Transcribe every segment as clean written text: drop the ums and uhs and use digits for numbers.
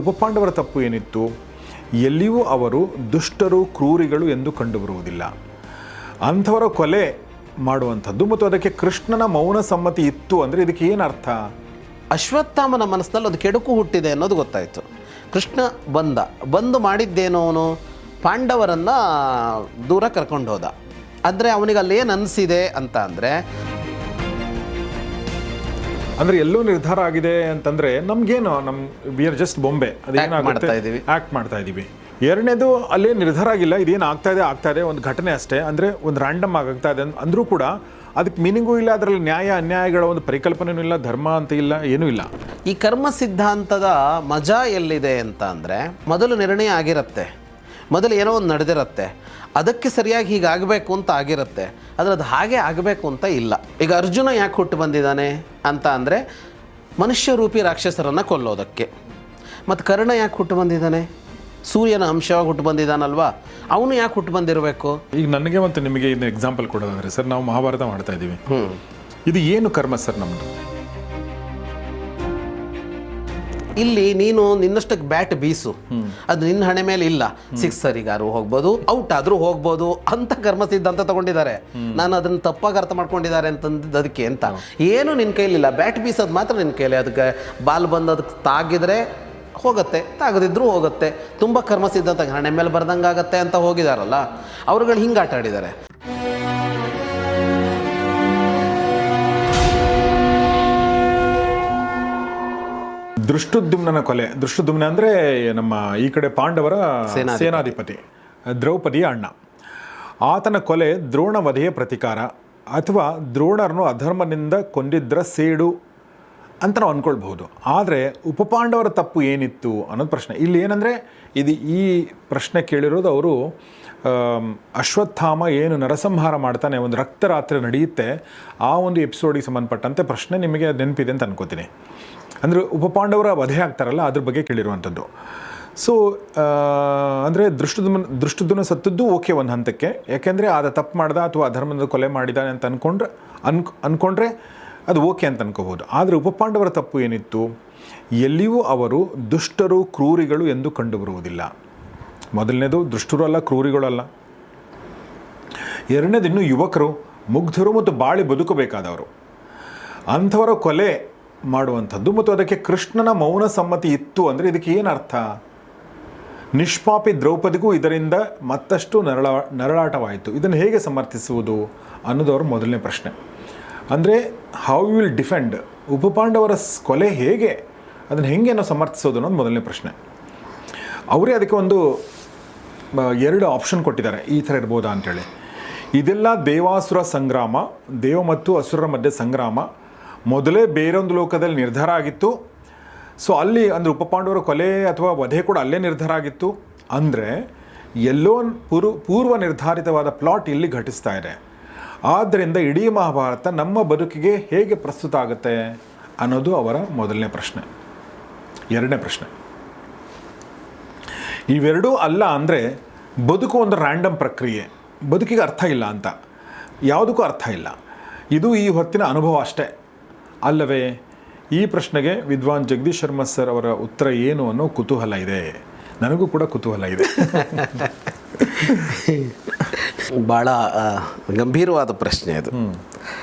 ಉಪಪಾಂಡವರ ತಪ್ಪು ಏನಿತ್ತು? ಎಲ್ಲಿಯೂ ಅವರು ದುಷ್ಟರು ಕ್ರೂರಿಗಳು ಎಂದು ಕಂಡುಬರುವುದಿಲ್ಲ. ಅಂಥವರ ಕೊಲೆ ಮಾಡುವಂಥದ್ದು ಮತ್ತು ಅದಕ್ಕೆ ಕೃಷ್ಣನ ಮೌನ ಸಮ್ಮತಿ ಇತ್ತು ಅಂದರೆ ಇದಕ್ಕೆ ಏನು ಅರ್ಥ? ಅಶ್ವತ್ಥಾಮನ ಮನಸ್ಸಿನಲ್ಲಿ ಒಂದು ಕೆಡುಕು ಹುಟ್ಟಿದೆ ಅನ್ನೋದು ಗೊತ್ತಾಯಿತು. ಕೃಷ್ಣ ಬಂದು ಮಾಡಿದ್ದೇನೋ ಅವನು ಪಾಂಡವರನ್ನು ದೂರ ಕರ್ಕೊಂಡು ಹೋದ. ಆದರೆ ಅವನಿಗೆ ಅಲ್ಲೇನು ಅನಿಸಿದೆ ಅಂತ ಅಂದರೆ ಎಲ್ಲೋ ನಿರ್ಧಾರ ಆಗಿದೆ ಅಂತಂದರೆ ನಮಗೇನು ವಿ ಆರ್ ಜಸ್ಟ್ ಬೊಂಬೆ ಮಾಡ್ತಾ ಇದ್ದೀವಿ, ಆ್ಯಕ್ಟ್ ಮಾಡ್ತಾ ಇದ್ದೀವಿ. ಎರಡನೇದು ಅಲ್ಲೇ ನಿರ್ಧಾರ ಆಗಿಲ್ಲ, ಇದೇನು ಆಗ್ತಾ ಇದೆ ಒಂದು ಘಟನೆ ಅಷ್ಟೇ, ಅಂದರೆ ಒಂದು ರ್ಯಾಂಡಮ್ ಆಗ್ತಾ ಇದೆ ಅಂದರೂ ಕೂಡ ಅದಕ್ಕೆ ಮೀನಿಂಗೂ ಇಲ್ಲ, ಅದರಲ್ಲಿ ನ್ಯಾಯ ಅನ್ಯಾಯಗಳ ಒಂದು ಪರಿಕಲ್ಪನೆಯೂ ಇಲ್ಲ, ಧರ್ಮ ಅಂತ ಇಲ್ಲ, ಏನೂ ಇಲ್ಲ. ಈ ಕರ್ಮ ಸಿದ್ಧಾಂತದ ಮಜಾ ಎಲ್ಲಿದೆ ಅಂತ ಅಂದರೆ ಮೊದಲು ನಿರ್ಣಯ ಆಗಿರುತ್ತೆ, ಮೊದಲು ಏನೋ ಒಂದು ನಡೆದಿರುತ್ತೆ, ಅದಕ್ಕೆ ಸರಿಯಾಗಿ ಹೀಗಾಗಬೇಕು ಅಂತ ಆಗಿರುತ್ತೆ, ಆದರೆ ಅದು ಹಾಗೆ ಆಗಬೇಕು ಅಂತ ಇಲ್ಲ. ಈಗ ಅರ್ಜುನ ಯಾಕೆ ಹುಟ್ಟು ಬಂದಿದ್ದಾನೆ ಅಂತ ಅಂದರೆ ಮನುಷ್ಯ ರೂಪಿ ರಾಕ್ಷಸರನ್ನು ಕೊಲ್ಲೋದಕ್ಕೆ. ಮತ್ತು ಕರ್ಣ ಯಾಕೆ ಹುಟ್ಟು ಬಂದಿದ್ದಾನೆ? ಸೂರ್ಯನ ಅಂಶವಾಗಿ ಹುಟ್ಟು ಬಂದಿದ್ದಾನಲ್ವಾ, ಅವನು ಯಾಕೆ ಹುಟ್ಟು ಬಂದಿರಬೇಕು? ಈಗ ನನಗೆ ಮತ್ತು ನಿಮಗೆ ಇನ್ನು ಎಕ್ಸಾಂಪಲ್ ಕೊಡೋದಂದರೆ ಸರ್, ನಾವು ಮಹಾಭಾರತ ಮಾಡ್ತಾ ಇದ್ದೀವಿ, ಇದು ಏನು ಕರ್ಮ ಸರ್ ನಮ್ಮದು? ಇಲ್ಲಿ ನೀನು ನಿನ್ನಷ್ಟಕ್ಕೆ ಬ್ಯಾಟ್ ಬೀಸು, ಅದು ನಿನ್ನ ಹಣೆ ಮೇಲೆ ಇಲ್ಲ. ಸಿಕ್ಸರಿಗಾರು ಹೋಗ್ಬೋದು, ಔಟ್ ಆದರೂ ಹೋಗ್ಬೋದು ಅಂತ ಕರ್ಮ ಸಿದ್ಧಾಂತ ತಗೊಂಡಿದ್ದಾರೆ. ನಾನು ಅದನ್ನು ತಪ್ಪಾಗಿ ಅರ್ಥ ಮಾಡ್ಕೊಂಡಿದ್ದಾರೆ ಅಂತಂದಿದ್ದು ಅದಕ್ಕೆ ಅಂತ ಏನು ನಿನ್ನ ಕೈಲಿಲ್ಲ. ಬ್ಯಾಟ್ ಬೀಸೋದು ಮಾತ್ರ ನಿನ್ನ ಕೈಲಿ. ಅದಕ್ಕೆ ಬಾಲ್ ಬಂದು ಅದಕ್ಕೆ ತಾಗಿದ್ರೆ ಹೋಗುತ್ತೆ, ತಾಗದಿದ್ರೂ ಹೋಗುತ್ತೆ. ತುಂಬ ಕರ್ಮ ಸಿದ್ಧಾಂತ ಹಣೆ ಮೇಲೆ ಬರ್ದಂಗೆ ಆಗತ್ತೆ ಅಂತ ಹೋಗಿದಾರಲ್ಲ, ಅವ್ರುಗಳು ಹಿಂಗೆ ಆಟ ಆಡಿದ್ದಾರೆ. ದೃಷ್ಟುದ್ಯುಮ್ನ ಕೊಲೆ. ದೃಷ್ಟುದ್ಯುಮ್ನ ಅಂದರೆ ನಮ್ಮ ಈ ಕಡೆ ಪಾಂಡವರ ಸೇನಾಧಿಪತಿ, ದ್ರೌಪದಿಯ ಅಣ್ಣ. ಆತನ ಕೊಲೆ ದ್ರೋಣ ವಧೆಯ ಪ್ರತಿಕಾರ ಅಥವಾ ದ್ರೋಣರನ್ನು ಅಧರ್ಮದಿಂದ ಕೊಂದಿದ್ದರ ಸೇಡು ಅಂತ ನಾವು ಅಂದ್ಕೊಳ್ಬಹುದು. ಆದರೆ ಉಪಪಾಂಡವರ ತಪ್ಪು ಏನಿತ್ತು ಅನ್ನೋದು ಪ್ರಶ್ನೆ. ಇಲ್ಲಿ ಏನಂದರೆ ಈ ಪ್ರಶ್ನೆ ಕೇಳಿರೋದು ಅವರು ಅಶ್ವತ್ಥಾಮ ಏನು ನರಸಂಹಾರ ಮಾಡ್ತಾನೆ, ಒಂದು ರಕ್ತರಾತ್ರಿ ನಡೆಯುತ್ತೆ, ಆ ಒಂದು ಎಪಿಸೋಡಿಗೆ ಸಂಬಂಧಪಟ್ಟಂತೆ ಪ್ರಶ್ನೆ ನಿಮಗೆ ನೆನಪಿದೆ ಅಂತ ಅನ್ಕೋತೀನಿ. ಅಂದರೆ ಉಪಪಾಂಡವರ ವಧೆ ಆಗ್ತಾರಲ್ಲ, ಅದ್ರ ಬಗ್ಗೆ ಕೇಳಿರುವಂಥದ್ದು. ಸೊ ಅಂದರೆ ದೃಷ್ಟುದ್ಯುಮ್ನ ಸತ್ತದ್ದು ಓಕೆ ಒಂದು ಹಂತಕ್ಕೆ, ಯಾಕೆಂದರೆ ಆದ ತಪ್ಪು ಮಾಡ್ದ ಅಥವಾ ಅಧರ್ಮದ ಕೊಲೆ ಮಾಡಿದಾನೆ ಅಂತ ಅಂದ್ಕೊಂಡ್ರೆ ಅದು ಓಕೆ ಅಂತ ಅನ್ಕೋಬೋದು. ಆದರೆ ಉಪಪಾಂಡವರ ತಪ್ಪು ಏನಿತ್ತು? ಎಲ್ಲಿಯೂ ಅವರು ದುಷ್ಟರು ಕ್ರೂರಿಗಳು ಎಂದು ಕಂಡುಬರುವುದಿಲ್ಲ. ಮೊದಲನೇದು ದುಷ್ಟರು ಅಲ್ಲ, ಕ್ರೂರಿಗಳು ಅಲ್ಲ. ಎರಡನೇದು ಇನ್ನೂ ಯುವಕರು, ಮುಗ್ಧರು ಮತ್ತು ಬಾಳಿ ಬದುಕಬೇಕಾದವರು. ಅಂಥವರ ಕೊಲೆ ಮಾಡುವಂಥದ್ದು ಮತ್ತು ಅದಕ್ಕೆ ಕೃಷ್ಣನ ಮೌನ ಸಮ್ಮತಿ ಇತ್ತು ಅಂದರೆ ಇದಕ್ಕೆ ಏನು ಅರ್ಥ? ನಿಷ್ಪಾಪಿ ದ್ರೌಪದಿಗೂ ಇದರಿಂದ ಮತ್ತಷ್ಟು ನರಳಾಟವಾಯಿತು. ಇದನ್ನು ಹೇಗೆ ಸಮರ್ಥಿಸುವುದು ಅನ್ನೋದು ಅವ್ರ ಮೊದಲನೇ ಪ್ರಶ್ನೆ. ಅಂದರೆ ಹೌ ಯು ವಿಲ್ ಡಿಫೆಂಡ್ ಉಪಪಾಂಡವರ ಕೊಲೆ, ಹೇಗೆ ಅದನ್ನು ಹೆಂಗೆ ನಾವು ಸಮರ್ಥಿಸೋದು ಅನ್ನೋದು ಮೊದಲನೇ ಪ್ರಶ್ನೆ. ಅವರೇ ಅದಕ್ಕೆ ಒಂದು 2 ಆಪ್ಷನ್ ಕೊಟ್ಟಿದ್ದಾರೆ, ಈ ಥರ ಇರ್ಬೋದಾ ಅಂಥೇಳಿ. ಇದೆಲ್ಲ ದೇವಾಸುರ ಸಂಗ್ರಾಮ, ದೇವ ಮತ್ತು ಅಸುರರ ಮಧ್ಯೆ ಸಂಗ್ರಾಮ ಮೊದಲೇ ಬೇರೊಂದು ಲೋಕದಲ್ಲಿ ನಿರ್ಧಾರ ಆಗಿತ್ತು. ಸೊ ಅಲ್ಲಿ ಅಂದರೆ ಉಪಪಾಂಡವರ ಕೊಲೆ ಅಥವಾ ವಧೆ ಕೂಡ ಅಲ್ಲೇ ನಿರ್ಧಾರ ಆಗಿತ್ತು. ಅಂದರೆ ಎಲ್ಲೋ ಪೂರ್ವ ನಿರ್ಧಾರಿತವಾದ ಪ್ಲಾಟ್ ಇಲ್ಲಿ ಘಟಿಸ್ತಾ ಇದೆ. ಆದ್ದರಿಂದ ಇಡೀ ಮಹಾಭಾರತ ನಮ್ಮ ಬದುಕಿಗೆ ಹೇಗೆ ಪ್ರಸ್ತುತ ಆಗುತ್ತೆ ಅನ್ನೋದು ಅವರ ಮೊದಲನೇ ಪ್ರಶ್ನೆ. ಎರಡನೇ ಪ್ರಶ್ನೆ, ಇವೆರಡೂ ಅಲ್ಲ ಅಂದರೆ ಬದುಕು ಒಂದು ರ್ಯಾಂಡಮ್ ಪ್ರಕ್ರಿಯೆ, ಬದುಕಿಗೆ ಅರ್ಥ ಇಲ್ಲ ಅಂತ, ಯಾವುದಕ್ಕೂ ಅರ್ಥ ಇಲ್ಲ, ಇದು ಈ ಹೊತ್ತಿನ ಅನುಭವ ಅಷ್ಟೇ ಅಲ್ಲವೇ? ಈ ಪ್ರಶ್ನೆಗೆ ವಿದ್ವಾನ್ ಜಗದೀಶ್ ಶರ್ಮಾ ಸರ್ ಅವರ ಉತ್ತರ ಏನು ಅನ್ನೋ ಕುತೂಹಲ ಇದೆ. ನನಗೂ ಕೂಡ ಕುತೂಹಲ ಇದೆ. ಭಾಳ ಗಂಭೀರವಾದ ಪ್ರಶ್ನೆ ಅದು.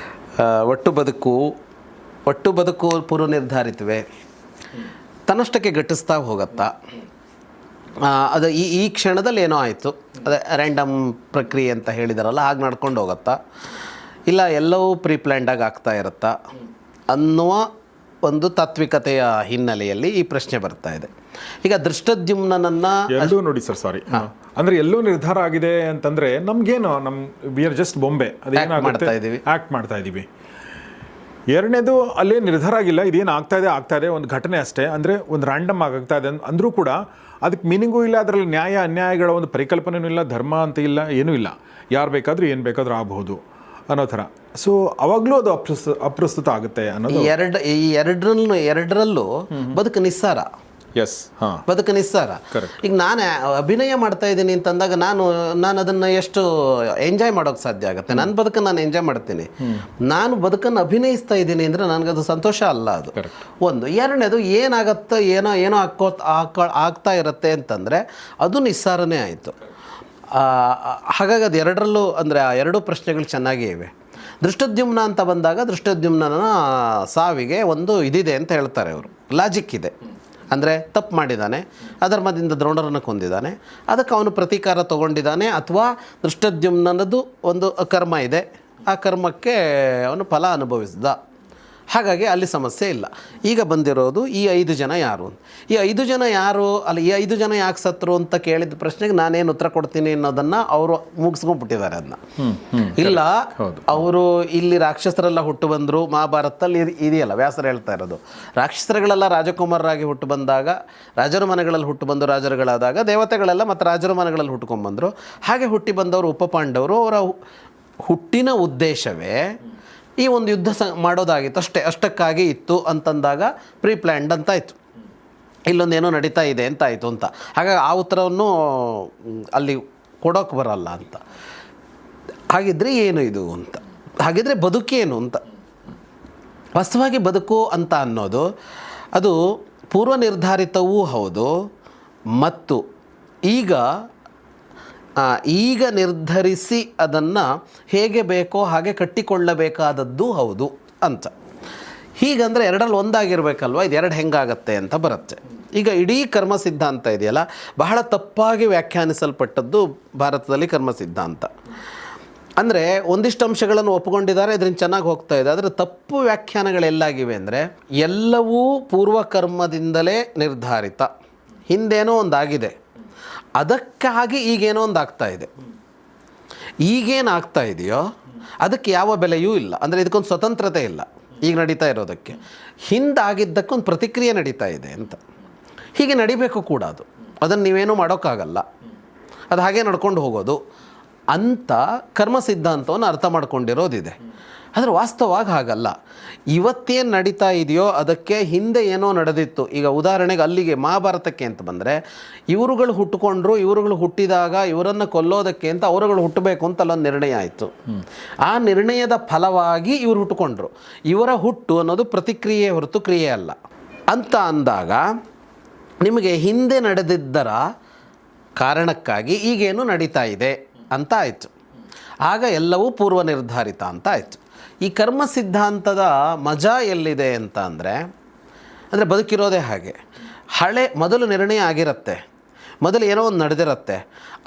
ಒಟ್ಟು ಬದುಕು ಪೂರ್ವ ನಿರ್ಧಾರಿತವೇ, ತನ್ನಷ್ಟಕ್ಕೆ ಘಟಿಸ್ತಾ ಹೋಗುತ್ತಾ? ಅದು ಈ ಕ್ಷಣದಲ್ಲಿ ಏನೋ ಆಯಿತು, ಅದೇ ರ್ಯಾಂಡಮ್ ಪ್ರಕ್ರಿಯೆ ಅಂತ ಹೇಳಿದಾರಲ್ಲ, ಹಾಗೆ ನಡ್ಕೊಂಡು ಹೋಗುತ್ತಾ, ಇಲ್ಲ ಎಲ್ಲವೂ ಪ್ರೀಪ್ಲ್ಯಾಂಡಾಗಿ ಆಗ್ತಾ ಇರುತ್ತಾ ಅನ್ನುವ ಒಂದು ತಾತ್ವಿಕತೆಯ ಹಿನ್ನೆಲೆಯಲ್ಲಿ ಈ ಪ್ರಶ್ನೆ ಬರ್ತಾ ಇದೆ. ಈಗ ದೃಷ್ಟದ್ಯುಮ್ನನ್ನ ಎಲ್ಲೂ ನೋಡಿ ಸರ್, ಸಾರಿ, ಅಂದರೆ ಎಲ್ಲೋ ನಿರ್ಧಾರ ಆಗಿದೆ ಅಂತಂದರೆ ನಮಗೇನು we are just Bombay, act ಮಾಡ್ತಾ ಇದ್ದೀವಿ. ಎರಡನೇದು ಅಲ್ಲೇ ನಿರ್ಧಾರ ಆಗಿಲ್ಲ, ಇದೇನು ಆಗ್ತಾ ಇದೆ ಒಂದು ಘಟನೆ ಅಷ್ಟೇ, ಅಂದರೆ ಒಂದು ರ್ಯಾಂಡಮ್ ಆಗ್ತಾ ಇದೆ ಅಂದರೂ ಕೂಡ ಅದಕ್ಕೆ ಮೀನಿಂಗೂ ಇಲ್ಲ, ಅದರಲ್ಲಿ ನ್ಯಾಯ ಅನ್ಯಾಯಗಳ ಒಂದು ಪರಿಕಲ್ಪನೆಯೂ ಇಲ್ಲ, ಧರ್ಮ ಅಂತ ಇಲ್ಲ, ಏನೂ ಇಲ್ಲ, ಯಾರು ಬೇಕಾದರೂ ಏನು ಬೇಕಾದರೂ ಆಗಬಹುದು ಅನ್ನೋ ಥರ. ಸೊ ಅವಾಗಲೂ ಅದು ಅಪ್ರಸ್ತುತ ಆಗುತ್ತೆ ಅನ್ನೋದು. ಎರಡರಲ್ಲೂ ಬದುಕು ನಿಸ್ಸಾರ. ಎಸ್, ಹಾಂ, ಬದುಕು ನಿಸ್ಸಾರ. Correct. ಈಗ ನಾನು ಅಭಿನಯ ಮಾಡ್ತಾ ಇದ್ದೀನಿ ಅಂತಂದಾಗ ನಾನು ಅದನ್ನು ಎಷ್ಟು ಎಂಜಾಯ್ ಮಾಡೋಕೆ ಸಾಧ್ಯ ಆಗುತ್ತೆ? ನನ್ನ ಬದುಕನ್ನು ನಾನು ಎಂಜಾಯ್ ಮಾಡ್ತೀನಿ. ನಾನು ಬದುಕನ್ನು ಅಭಿನಯಿಸ್ತಾ ಇದ್ದೀನಿ ಅಂದರೆ ನನಗದು ಸಂತೋಷ ಅಲ್ಲ. ಅದು ಒಂದು. ಎರಡನೇದು ಏನಾಗತ್ತೋ ಏನೋ ಆಗ್ತಾ ಇರುತ್ತೆ ಅಂತಂದರೆ ಅದು ನಿಸ್ಸಾರನೇ ಆಯಿತು. ಹಾಗಾಗಿ ಅದು ಎರಡರಲ್ಲೂ ಅಂದರೆ ಆ ಎರಡೂ ಪ್ರಶ್ನೆಗಳು ಚೆನ್ನಾಗೇ ಇವೆ. ದೃಷ್ಟದ್ಯುಮ್ನ ಅಂತ ಬಂದಾಗ ದೃಷ್ಟದ್ಯುಮ್ನನ ಸಾವಿಗೆ ಒಂದು ಇದಿದೆ ಅಂತ ಹೇಳ್ತಾರೆ ಅವರು, ಲಾಜಿಕ್ ಇದೆ. ಅಂದರೆ ತಪ್ಪು ಮಾಡಿದ್ದಾನೆ, ಅಧರ್ಮದಿಂದ ದ್ರೋಣರನ್ನು ಕೊಂದಿದ್ದಾನೆ, ಅದಕ್ಕೆ ಅವನು ಪ್ರತೀಕಾರ ತಗೊಂಡಿದ್ದಾನೆ, ಅಥವಾ ದೃಷ್ಟದ್ಯುಮ್ನದು ಒಂದು ಕರ್ಮ ಇದೆ, ಆ ಕರ್ಮಕ್ಕೆ ಅವನು ಫಲ ಅನುಭವಿಸಿದ. ಹಾಗಾಗಿ ಅಲ್ಲಿ ಸಮಸ್ಯೆ ಇಲ್ಲ. ಈಗ ಬಂದಿರೋದು ಈ 5 ಜನ ಯಾರು, ಈ 5 ಜನ ಯಾರು, ಅಲ್ಲಿ ಈ 5 ಜನ ಯಾಕೆ ಸತ್ರು ಅಂತ ಕೇಳಿದ ಪ್ರಶ್ನೆಗೆ ನಾನೇನು ಉತ್ತರ ಕೊಡ್ತೀನಿ ಅನ್ನೋದನ್ನು ಅವರು ಮುಗಿಸ್ಕೊಂಡ್ಬಿಟ್ಟಿದ್ದಾರೆ. ಅದನ್ನ ಇಲ್ಲ, ಅವರು ಇಲ್ಲಿ ರಾಕ್ಷಸರೆಲ್ಲ ಹುಟ್ಟು ಬಂದರು. ಮಹಾಭಾರತದಲ್ಲಿ ಇದೆಯಲ್ಲ, ವ್ಯಾಸರು ಹೇಳ್ತಾ ಇರೋದು, ರಾಕ್ಷಸರುಗಳೆಲ್ಲ ರಾಜಕುಮಾರರಾಗಿ ಹುಟ್ಟು ಬಂದಾಗ, ರಾಜರ ಮನೆಗಳಲ್ಲಿ ಹುಟ್ಟು ಬಂದು ರಾಜರುಗಳಾದಾಗ ದೇವತೆಗಳೆಲ್ಲ ಮತ್ತು ರಾಜರ ಮನೆಗಳಲ್ಲಿ ಹುಟ್ಕೊಂಡ್ಬಂದರು. ಹಾಗೆ ಹುಟ್ಟಿ ಬಂದವರು ಉಪಪಾಂಡವರು. ಅವರ ಹುಟ್ಟಿನ ಉದ್ದೇಶವೇ ಈ ಒಂದು ಯುದ್ಧ ಮಾಡೋದಾಗಿತ್ತು, ಅಷ್ಟಕ್ಕಾಗಿ ಇತ್ತು ಅಂತಂದಾಗ ಪ್ರೀ ಪ್ಲ್ಯಾಂಡ್ ಅಂತಾಯಿತು. ಇಲ್ಲೊಂದೇನೋ ನಡೀತಾ ಇದೆ ಅಂತಾಯಿತು ಅಂತ. ಹಾಗಾಗಿ ಆ ಉತ್ತರವನ್ನು ಅಲ್ಲಿ ಕೊಡೋಕೆ ಬರಲ್ಲ ಅಂತ. ಹಾಗಿದ್ರೆ ಏನು ಇದು ಅಂತ, ಹಾಗಿದ್ರೆ ಬದುಕೇನು ಅಂತ. ವಾಸ್ತವವಾಗಿ ಬದುಕು ಅಂತ ಅನ್ನೋದು ಅದು ಪೂರ್ವ ನಿರ್ಧಾರಿತವೂ ಹೌದು, ಮತ್ತು ಈಗ ನಿರ್ಧರಿಸಿ ಅದನ್ನು ಹೇಗೆ ಬೇಕೋ ಹಾಗೆ ಕಟ್ಟಿಕೊಳ್ಳಬೇಕಾದದ್ದು ಹೌದು ಅಂತ. ಹೀಗಂದರೆ ಎರಡರಲ್ಲಿ ಒಂದಾಗಿರಬೇಕಲ್ವ, ಇದು ಎರಡು ಹೆಂಗಾಗತ್ತೆ ಅಂತ ಬರುತ್ತೆ. ಈಗ ಇಡೀ ಕರ್ಮ ಸಿದ್ಧಾಂತ ಇದೆಯಲ್ಲ, ಬಹಳ ತಪ್ಪಾಗಿ ವ್ಯಾಖ್ಯಾನಿಸಲ್ಪಟ್ಟದ್ದು ಭಾರತದಲ್ಲಿ ಕರ್ಮ ಸಿದ್ಧಾಂತ. ಅಂದರೆ ಒಂದಿಷ್ಟು ಅಂಶಗಳನ್ನು ಒಪ್ಪಿಕೊಂಡಿದ್ದಾರೆ, ಇದರಿಂದ ಚೆನ್ನಾಗಿ ಹೋಗ್ತಾ ಇದೆ. ಆದರೆ ತಪ್ಪು ವ್ಯಾಖ್ಯಾನಗಳೆಲ್ಲಾಗಿವೆ ಅಂದರೆ, ಎಲ್ಲವೂ ಪೂರ್ವಕರ್ಮದಿಂದಲೇ ನಿರ್ಧಾರಿತ, ಹಿಂದೇನೋ ಒಂದಾಗಿದೆ, ಅದಕ್ಕಾಗಿ ಈಗೇನೋ ಒಂದು ಆಗ್ತಾ ಇದೆ. ಈಗೇನು ಆಗ್ತಾ ಇದೆಯೋ ಅದಕ್ಕೆ ಯಾವ ಬೆಲೆಯೂ ಇಲ್ಲ. ಅಂದರೆ ಇದಕ್ಕೊಂದು ಸ್ವತಂತ್ರತೆ ಇಲ್ಲ ಈಗ ನಡೀತಾ ಇರೋದಕ್ಕೆ. ಹಿಂದಾಗಿದ್ದಕ್ಕೊಂದು ಪ್ರತಿಕ್ರಿಯೆ ನಡೀತಾ ಇದೆ ಅಂತ. ಹೀಗೆ ನಡಿಬೇಕು ಕೂಡ. ಅದನ್ನು ನೀವೇನೂ ಮಾಡೋಕ್ಕಾಗಲ್ಲ, ಅದು ಹಾಗೆ ನಡ್ಕೊಂಡು ಹೋಗೋದು ಅಂತ ಕರ್ಮ ಸಿದ್ಧಾಂತವನ್ನು ಅರ್ಥ ಮಾಡ್ಕೊಂಡಿರೋದಿದೆ. ಆದರೆ ವಾಸ್ತವವಾಗಿ ಹಾಗಲ್ಲ. ಇವತ್ತೇನು ನಡೀತಾ ಇದೆಯೋ ಅದಕ್ಕೆ ಹಿಂದೆ ಏನೋ ನಡೆದಿತ್ತು. ಈಗ ಉದಾಹರಣೆಗೆ ಅಲ್ಲಿಗೆ ಮಹಾಭಾರತಕ್ಕೆ ಅಂತ ಬಂದರೆ, ಇವರುಗಳು ಹುಟ್ಟುಕೊಂಡ್ರು, ಇವರುಗಳು ಹುಟ್ಟಿದಾಗ ಇವರನ್ನು ಕೊಲ್ಲೋದಕ್ಕೆ ಅಂತ ಅವರುಗಳು ಹುಟ್ಟಬೇಕು ಅಂತ ಅಲ್ಲೊಂದು ನಿರ್ಣಯ ಆಯಿತು. ಆ ನಿರ್ಣಯದ ಫಲವಾಗಿ ಇವರು ಹುಟ್ಟುಕೊಂಡ್ರು. ಇವರ ಹುಟ್ಟು ಅನ್ನೋದು ಪ್ರತಿಕ್ರಿಯೆ ಹೊರತು ಕ್ರಿಯೆ ಅಲ್ಲ ಅಂತ ಅಂದಾಗ, ನಿಮಗೆ ಹಿಂದೆ ನಡೆದಿದ್ದರ ಕಾರಣಕ್ಕಾಗಿ ಈಗೇನು ನಡೀತಾ ಇದೆ ಅಂತ ಆಯಿತು. ಆಗ ಎಲ್ಲವೂ ಪೂರ್ವ ನಿರ್ಧಾರಿತ ಅಂತ ಆಯಿತು. ಈ ಕರ್ಮ ಸಿದ್ಧಾಂತದ ಮಜಾ ಎಲ್ಲಿದೆ ಅಂತ ಅಂದರೆ ಬದುಕಿರೋದೇ ಹಾಗೆ. ಮೊದಲು ನಿರ್ಣಯ ಆಗಿರುತ್ತೆ, ಮೊದಲು ಏನೋ ಒಂದು ನಡೆದಿರುತ್ತೆ,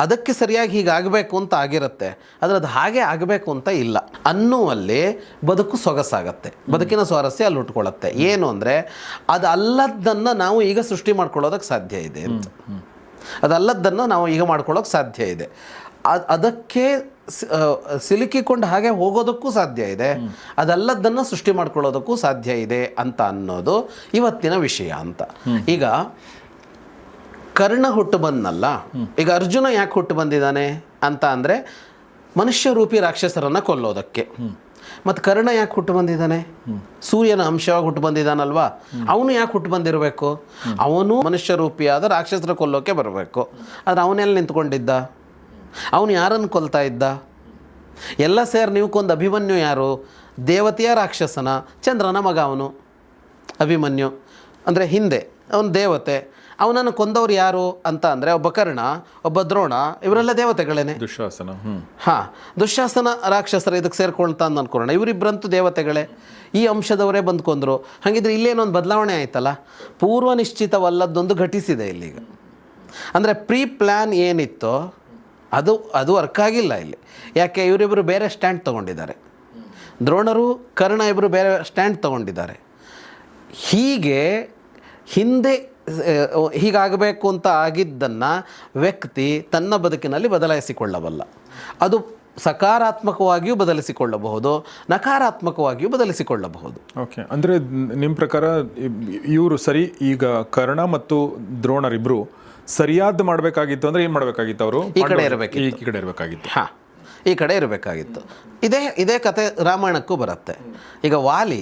ಅದಕ್ಕೆ ಸರಿಯಾಗಿ ಹೀಗಾಗಬೇಕು ಅಂತ ಆಗಿರುತ್ತೆ, ಆದರೆ ಅದು ಹಾಗೆ ಆಗಬೇಕು ಅಂತ ಇಲ್ಲ ಅನ್ನುವಲ್ಲಿ ಬದುಕು ಸೊಗಸಾಗತ್ತೆ. ಬದುಕಿನ ಸ್ವಾರಸ್ಯ ಅಲ್ಲಿ ಹುಟ್ಕೊಳ್ಳುತ್ತೆ. ಏನು ಅಂದರೆ, ಅದು ಅಲ್ಲದ್ದನ್ನು ನಾವು ಈಗ ಸೃಷ್ಟಿ ಮಾಡ್ಕೊಳ್ಳೋದಕ್ಕೆ ಸಾಧ್ಯ ಇದೆ ಅಂತ. ಅದಲ್ಲದ್ದನ್ನು ನಾವು ಈಗ ಮಾಡ್ಕೊಳ್ಳೋಕೆ ಸಾಧ್ಯ ಇದೆ. ಅದಕ್ಕೆ ಸಿಲುಕಿಕೊಂಡು ಹಾಗೆ ಹೋಗೋದಕ್ಕೂ ಸಾಧ್ಯ ಇದೆ, ಅದಲ್ಲದನ್ನು ಸೃಷ್ಟಿ ಮಾಡ್ಕೊಳ್ಳೋದಕ್ಕೂ ಸಾಧ್ಯ ಇದೆ ಅಂತ ಅನ್ನೋದು ಇವತ್ತಿನ ವಿಷಯ ಅಂತ. ಈಗ ಕರ್ಣ ಹುಟ್ಟು ಬಂದನಲ್ಲ, ಈಗ ಅರ್ಜುನ ಯಾಕೆ ಹುಟ್ಟು ಬಂದಿದ್ದಾನೆ ಅಂತ ಅಂದರೆ ಮನುಷ್ಯ ರೂಪಿ ರಾಕ್ಷಸರನ್ನು ಕೊಲ್ಲೋದಕ್ಕೆ. ಮತ್ತು ಕರ್ಣ ಯಾಕೆ ಹುಟ್ಟು ಬಂದಿದ್ದಾನೆ? ಸೂರ್ಯನ ಅಂಶವಾಗಿ ಹುಟ್ಟು ಬಂದಿದ್ದಾನಲ್ವಾ, ಅವನು ಯಾಕೆ ಹುಟ್ಟು ಬಂದಿರಬೇಕು? ಅವನು ಮನುಷ್ಯ ರೂಪಿಯಾದ ರಾಕ್ಷಸರ ಕೊಲ್ಲೋಕೆ ಬರಬೇಕು. ಆದರೆ ಅವನೆಲ್ಲಿ ನಿಂತ್ಕೊಂಡಿದ್ದ? ಅವನು ಯಾರನ್ನು ಕೊಲ್ತಾ ಇದ್ದ? ಎಲ್ಲ ಸೇರಿ ನೀವು ಕೊಂದು ಅಭಿಮನ್ಯು ಯಾರು? ದೇವತೆಯ ರಾಕ್ಷಸನ, ಚಂದ್ರನ ಮಗ ಅವನು ಅಭಿಮನ್ಯು. ಅಂದರೆ ಹಿಂದೆ ಅವನು ದೇವತೆ. ಅವನನ್ನು ಕೊಂದವರು ಯಾರು ಅಂತ ಅಂದರೆ ಒಬ್ಬ ಕರ್ಣ, ಒಬ್ಬ ದ್ರೋಣ, ಇವರೆಲ್ಲ ದೇವತೆಗಳೇನೆ. ದುಶ್ಯಾಸನ, ಹಾಂ, ದುಶ್ಯಾಸನ ರಾಕ್ಷಸರ ಇದಕ್ಕೆ ಸೇರ್ಕೊಳ್ತಾ ಅಂತ ಅಂದ್ಕೊಳ್ಳೋಣ. ಇವರಿಬ್ಬರಂತೂ ದೇವತೆಗಳೇ, ಈ ಅಂಶದವರೇ ಬಂದ್ಕೊಂಡ್ರು. ಹಾಗಿದ್ರೆ ಇಲ್ಲೇನೊಂದು ಬದಲಾವಣೆ ಆಯ್ತಲ್ಲ, ಪೂರ್ವ ನಿಶ್ಚಿತವಲ್ಲದೊಂದು ಘಟಿಸಿದೆ ಇಲ್ಲಿಗ. ಅಂದರೆ ಪ್ರೀ ಪ್ಲ್ಯಾನ್ ಏನಿತ್ತೋ ಅದು ವರ್ಕ್ ಆಗಿಲ್ಲ ಇಲ್ಲಿ. ಯಾಕೆ? ಇವರಿಬ್ಬರು ಬೇರೆ ಸ್ಟ್ಯಾಂಡ್ ತೊಗೊಂಡಿದ್ದಾರೆ. ದ್ರೋಣರು ಕರ್ಣ ಇಬ್ಬರು ಬೇರೆ ಸ್ಟ್ಯಾಂಡ್ ತೊಗೊಂಡಿದ್ದಾರೆ. ಹೀಗೆ ಹಿಂದೆ ಹೀಗಾಗಬೇಕು ಅಂತ ಆಗಿದ್ದನ್ನು ವ್ಯಕ್ತಿ ತನ್ನ ಬದುಕಿನಲ್ಲಿ ಬದಲಾಯಿಸಿಕೊಳ್ಳಬಲ್ಲ. ಅದು ಸಕಾರಾತ್ಮಕವಾಗಿಯೂ ಬದಲಿಸಿಕೊಳ್ಳಬಹುದು, ನಕಾರಾತ್ಮಕವಾಗಿಯೂ ಬದಲಿಸಿಕೊಳ್ಳಬಹುದು. ಓಕೆ, ಅಂದರೆ ನಿಮ್ಮ ಪ್ರಕಾರ ಇವರು ಸರಿ, ಈಗ ಕರ್ಣ ಮತ್ತು ದ್ರೋಣರಿಬ್ಬರು ಸರಿಯಾದ ಮಾಡಬೇಕಾಗಿತ್ತು ಅಂದರೆ ಏನು ಮಾಡಬೇಕಾಗಿತ್ತು? ಅವರು ಈ ಕಡೆ ಇರಬೇಕಾಗಿತ್ತು. ಹಾಂ, ಈ ಕಡೆ ಇರಬೇಕಾಗಿತ್ತು. ಇದೇ ಕತೆ ರಾಮಾಯಣಕ್ಕೂ ಬರುತ್ತೆ. ಈಗ ವಾಲಿ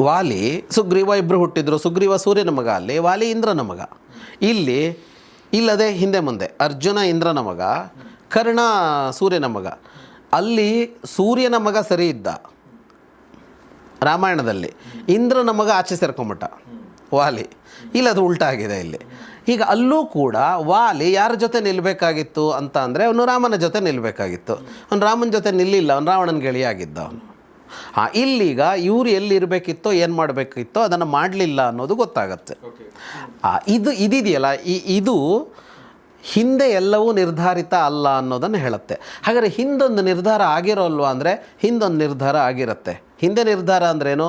ವಾಲಿ ಸುಗ್ರೀವ ಇಬ್ಬರು ಹುಟ್ಟಿದ್ರು. ಸುಗ್ರೀವ ಸೂರ್ಯನ ಮಗ, ಅಲ್ಲಿ ವಾಲಿ ಇಂದ್ರನ ಮಗ. ಇಲ್ಲಿ ಇಲ್ಲದೆ ಹಿಂದೆ ಮುಂದೆ ಅರ್ಜುನ ಇಂದ್ರನ ಮಗ, ಕರ್ಣ ಸೂರ್ಯನ ಮಗ. ಅಲ್ಲಿ ಸೂರ್ಯನ ಮಗ ಸರಿ ಇದ್ದ ರಾಮಾಯಣದಲ್ಲಿ, ಇಂದ್ರನ ಮಗ ಆಚೆ ಸೇರ್ಕೊಂಬಿಟ್ಟ ವಾಲಿ. ಇಲ್ಲದು ಉಲ್ಟಾ ಆಗಿದೆ ಇಲ್ಲಿ. ಈಗ ಅಲ್ಲೂ ಕೂಡ ವಾಲಿ ಯಾರ ಜೊತೆ ನಿಲ್ಲಬೇಕಾಗಿತ್ತು ಅಂತ ಅಂದರೆ ಅವನು ರಾಮನ ಜೊತೆ ನಿಲ್ಲಬೇಕಾಗಿತ್ತು. ಅವನು ರಾಮನ ಜೊತೆ ನಿಲ್ಲಿಲ್ಲ, ಅವನು ರಾವಣನ ಗೆಳೆಯಾಗಿದ್ದ ಅವನು. ಇಲ್ಲೀಗ ಇವರು ಎಲ್ಲಿರಬೇಕಿತ್ತೋ ಏನು ಮಾಡಬೇಕಿತ್ತೋ ಅದನ್ನು ಮಾಡಲಿಲ್ಲ ಅನ್ನೋದು ಗೊತ್ತಾಗತ್ತೆ. ಇದೆಯಲ್ಲ, ಇದು ಹಿಂದೆ ಎಲ್ಲವೂ ನಿರ್ಧಾರಿತ ಅಲ್ಲ ಅನ್ನೋದನ್ನು ಹೇಳುತ್ತೆ. ಹಾಗಾದರೆ ಹಿಂದೊಂದು ನಿರ್ಧಾರ ಆಗಿರೋಲ್ವ ಅಂದರೆ ಹಿಂದೊಂದು ನಿರ್ಧಾರ ಆಗಿರುತ್ತೆ. ಹಿಂದೆ ನಿರ್ಧಾರ ಅಂದ್ರೇನು?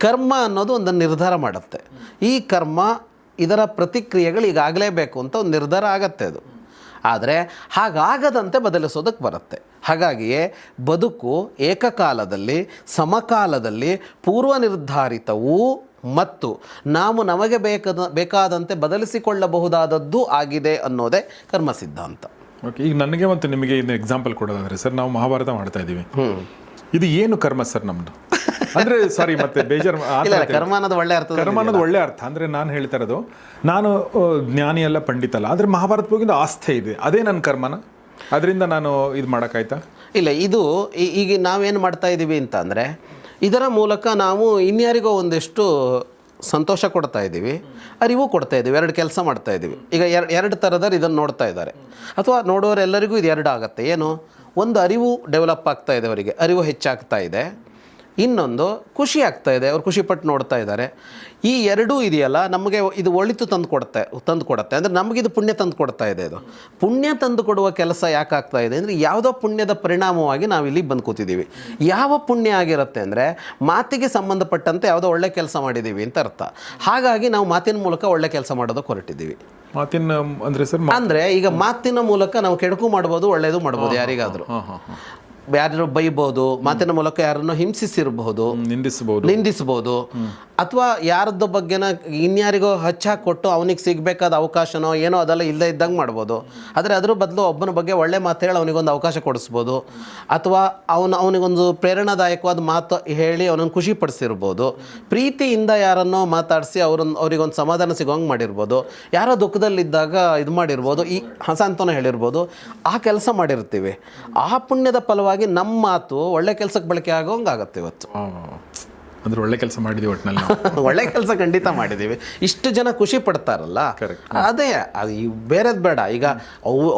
ಕರ್ಮ ಅನ್ನೋದು ಒಂದನ್ನು ನಿರ್ಧಾರ ಮಾಡುತ್ತೆ. ಈ ಕರ್ಮ ಇದರ ಪ್ರತಿಕ್ರಿಯೆಗಳು ಈಗಾಗಲೇಬೇಕು ಅಂತ ಒಂದು ನಿರ್ಧಾರ ಆಗತ್ತೆ ಅದು. ಆದರೆ ಹಾಗಾಗದಂತೆ ಬದಲಿಸೋದಕ್ಕೆ ಬರುತ್ತೆ. ಹಾಗಾಗಿಯೇ ಬದುಕು ಏಕಕಾಲದಲ್ಲಿ, ಸಮಕಾಲದಲ್ಲಿ ಪೂರ್ವ ನಿರ್ಧಾರಿತವೂ ಮತ್ತು ನಾವು ನಮಗೆ ಬೇಕಾದಂತೆ ಬದಲಿಸಿಕೊಳ್ಳಬಹುದಾದದ್ದು ಆಗಿದೆ ಅನ್ನೋದೇ ಕರ್ಮ ಸಿದ್ಧಾಂತ. ಓಕೆ, ಈಗ ನನಗೆ ಮತ್ತು ನಿಮಗೆ ಇದು ಎಕ್ಸಾಂಪಲ್ ಕೊಡೋದಾದರೆ ಸರ್, ನಾವು ಮಹಾಭಾರತ ಮಾಡ್ತಾ ಇದ್ದೀವಿ. ಇದು ಏನು ಕರ್ಮ ಸರ್ ನಮ್ಮದು? ಅಂದರೆ ಸಾರಿ, ಮತ್ತೆ ಬೇಜಾರು, ಕರ್ಮ ಅನ್ನೋದು ಒಳ್ಳೆ ಅರ್ಥ. ಕರ್ಮ ಅನ್ನೋದು ಒಳ್ಳೆ ಅರ್ಥ. ಅಂದರೆ ನಾನು ಹೇಳ್ತಾ ಇರೋದು, ನಾನು ಜ್ಞಾನಿ ಅಲ್ಲ, ಪಂಡಿತ ಅಲ್ಲ, ಆದರೆ ಮಹಾಭಾರತ ಹೋಗಿದ್ದು ಆಸ್ಥೆ ಇದೆ, ಅದೇ ನನ್ನ ಕರ್ಮನ, ಅದರಿಂದ ನಾನು ಇದು ಮಾಡೋಕ್ಕಾಯ್ತಾ? ಇಲ್ಲ, ಇದು ಈಗ ನಾವೇನು ಮಾಡ್ತಾ ಇದ್ದೀವಿ ಅಂತ ಅಂದರೆ ಇದರ ಮೂಲಕ ನಾವು ಇನ್ಯಾರಿಗೋ ಒಂದಿಷ್ಟು ಸಂತೋಷ ಕೊಡ್ತಾ ಇದ್ದೀವಿ, ಅರಿವು ಕೊಡ್ತಾ ಇದ್ದೀವಿ, ಎರಡು ಕೆಲಸ ಮಾಡ್ತಾ ಇದ್ದೀವಿ. ಈಗ ಎರಡು ಥರದವ್ರು ಇದನ್ನು ನೋಡ್ತಾ ಇದ್ದಾರೆ, ಅಥವಾ ನೋಡೋರೆಲ್ಲರಿಗೂ ಇದು ಎರಡು ಆಗುತ್ತೆ. ಏನು? ಒಂದು ಅರಿವು ಡೆವಲಪ್ ಆಗ್ತಾ ಇದೆ, ಅವರಿಗೆ ಅರಿವು ಹೆಚ್ಚಾಗ್ತಾ ಇದೆ. ಇನ್ನೊಂದು ಖುಷಿ ಆಗ್ತಾ ಇದೆ, ಅವ್ರು ಖುಷಿಪಟ್ಟು ನೋಡ್ತಾ ಇದ್ದಾರೆ. ಈ ಎರಡೂ ಇದೆಯಲ್ಲ, ನಮಗೆ ಇದು ಒಳಿತು ತಂದು ಕೊಡುತ್ತೆ. ಅಂದರೆ ನಮಗಿದು ಪುಣ್ಯ ತಂದು ಕೊಡ್ತಾ ಇದೆ. ಇದು ಪುಣ್ಯ ತಂದು ಕೊಡುವ ಕೆಲಸ ಯಾಕೆ ಆಗ್ತಾ ಇದೆ ಅಂದರೆ ಯಾವುದೋ ಪುಣ್ಯದ ಪರಿಣಾಮವಾಗಿ ನಾವು ಇಲ್ಲಿ ಬಂದು ಕೂತಿದ್ದೀವಿ. ಯಾವ ಪುಣ್ಯ ಆಗಿರುತ್ತೆ ಅಂದರೆ ಮಾತಿಗೆ ಸಂಬಂಧಪಟ್ಟಂತೆ ಯಾವುದೋ ಒಳ್ಳೆ ಕೆಲಸ ಮಾಡಿದ್ದೀವಿ ಅಂತ ಅರ್ಥ. ಹಾಗಾಗಿ ನಾವು ಮಾತಿನ ಮೂಲಕ ಒಳ್ಳೆ ಕೆಲಸ ಮಾಡೋದಕ್ಕೆ ಹೊರಟಿದ್ದೀವಿ. ಮಾತಿನ ಅಂದರೆ ಸರ್, ಅಂದರೆ ಈಗ ಮಾತಿನ ಮೂಲಕ ನಾವು ಕೆಡುಕು ಮಾಡ್ಬೋದು, ಒಳ್ಳೆಯದು ಮಾಡ್ಬೋದು. ಯಾರಿಗಾದರೂ ಯಾರು ಬೈಬೋದು, ಮಾತಿನ ಮೂಲಕ ಯಾರನ್ನು ಹಿಂಸಿಸಿರಬಹುದು, ನಿಂದಿಸಬಹುದು, ಅಥವಾ ಯಾರದ್ದು ಬಗ್ಗೆನ ಇನ್ಯಾರಿಗೋ ಹಚ್ಚಾಕಿ ಕೊಟ್ಟು ಅವನಿಗೆ ಸಿಗಬೇಕಾದ ಅವಕಾಶನೋ ಏನೋ ಅದೆಲ್ಲ ಇಲ್ಲದೆ ಇದ್ದಂಗೆ ಮಾಡ್ಬೋದು. ಆದರೆ ಅದ್ರ ಬದಲು ಒಬ್ಬನ ಬಗ್ಗೆ ಒಳ್ಳೆ ಮಾತು ಹೇಳಿ ಅವನಿಗೊಂದು ಅವಕಾಶ ಕೊಡಿಸ್ಬೋದು, ಅಥವಾ ಅವನಿಗೊಂದು ಪ್ರೇರಣಾದಾಯಕವಾದ ಮಾತು ಹೇಳಿ ಅವನನ್ನು ಖುಷಿಪಡಿಸಿರ್ಬೋದು. ಪ್ರೀತಿಯಿಂದ ಯಾರನ್ನೋ ಮಾತಾಡಿಸಿ ಅವರಿಗೊಂದು ಸಮಾಧಾನ ಸಿಗೋಂಗೆ ಮಾಡಿರ್ಬೋದು. ಯಾರೋ ದುಃಖದಲ್ಲಿದ್ದಾಗ ಇದು ಮಾಡಿರ್ಬೋದು, ಈ ಹಸಾಂತನ ಹೇಳಿರ್ಬೋದು. ಆ ಕೆಲಸ ಮಾಡಿರ್ತೀವಿ. ಆ ಪುಣ್ಯದ ಫಲವಾಗಿ ನಮ್ಮ ಮಾತು ಒಳ್ಳೆ ಕೆಲಸಕ್ಕೆ ಬಳಕೆ ಆಗೋಂಗೆ ಆಗುತ್ತೆ ಇವತ್ತು. ಅಂದ್ರೆ ಒಳ್ಳೆ ಕೆಲಸ ಮಾಡಿದೀವಿ, ಒಟ್ಟಿನಲ್ಲಿ ಒಳ್ಳೆ ಕೆಲಸ ಖಂಡಿತ ಮಾಡಿದ್ದೀವಿ. ಇಷ್ಟು ಜನ ಖುಷಿ ಪಡ್ತಾರಲ್ಲ, ಅದೇ ಅದು ಬೇರೆದು ಬೇಡ. ಈಗ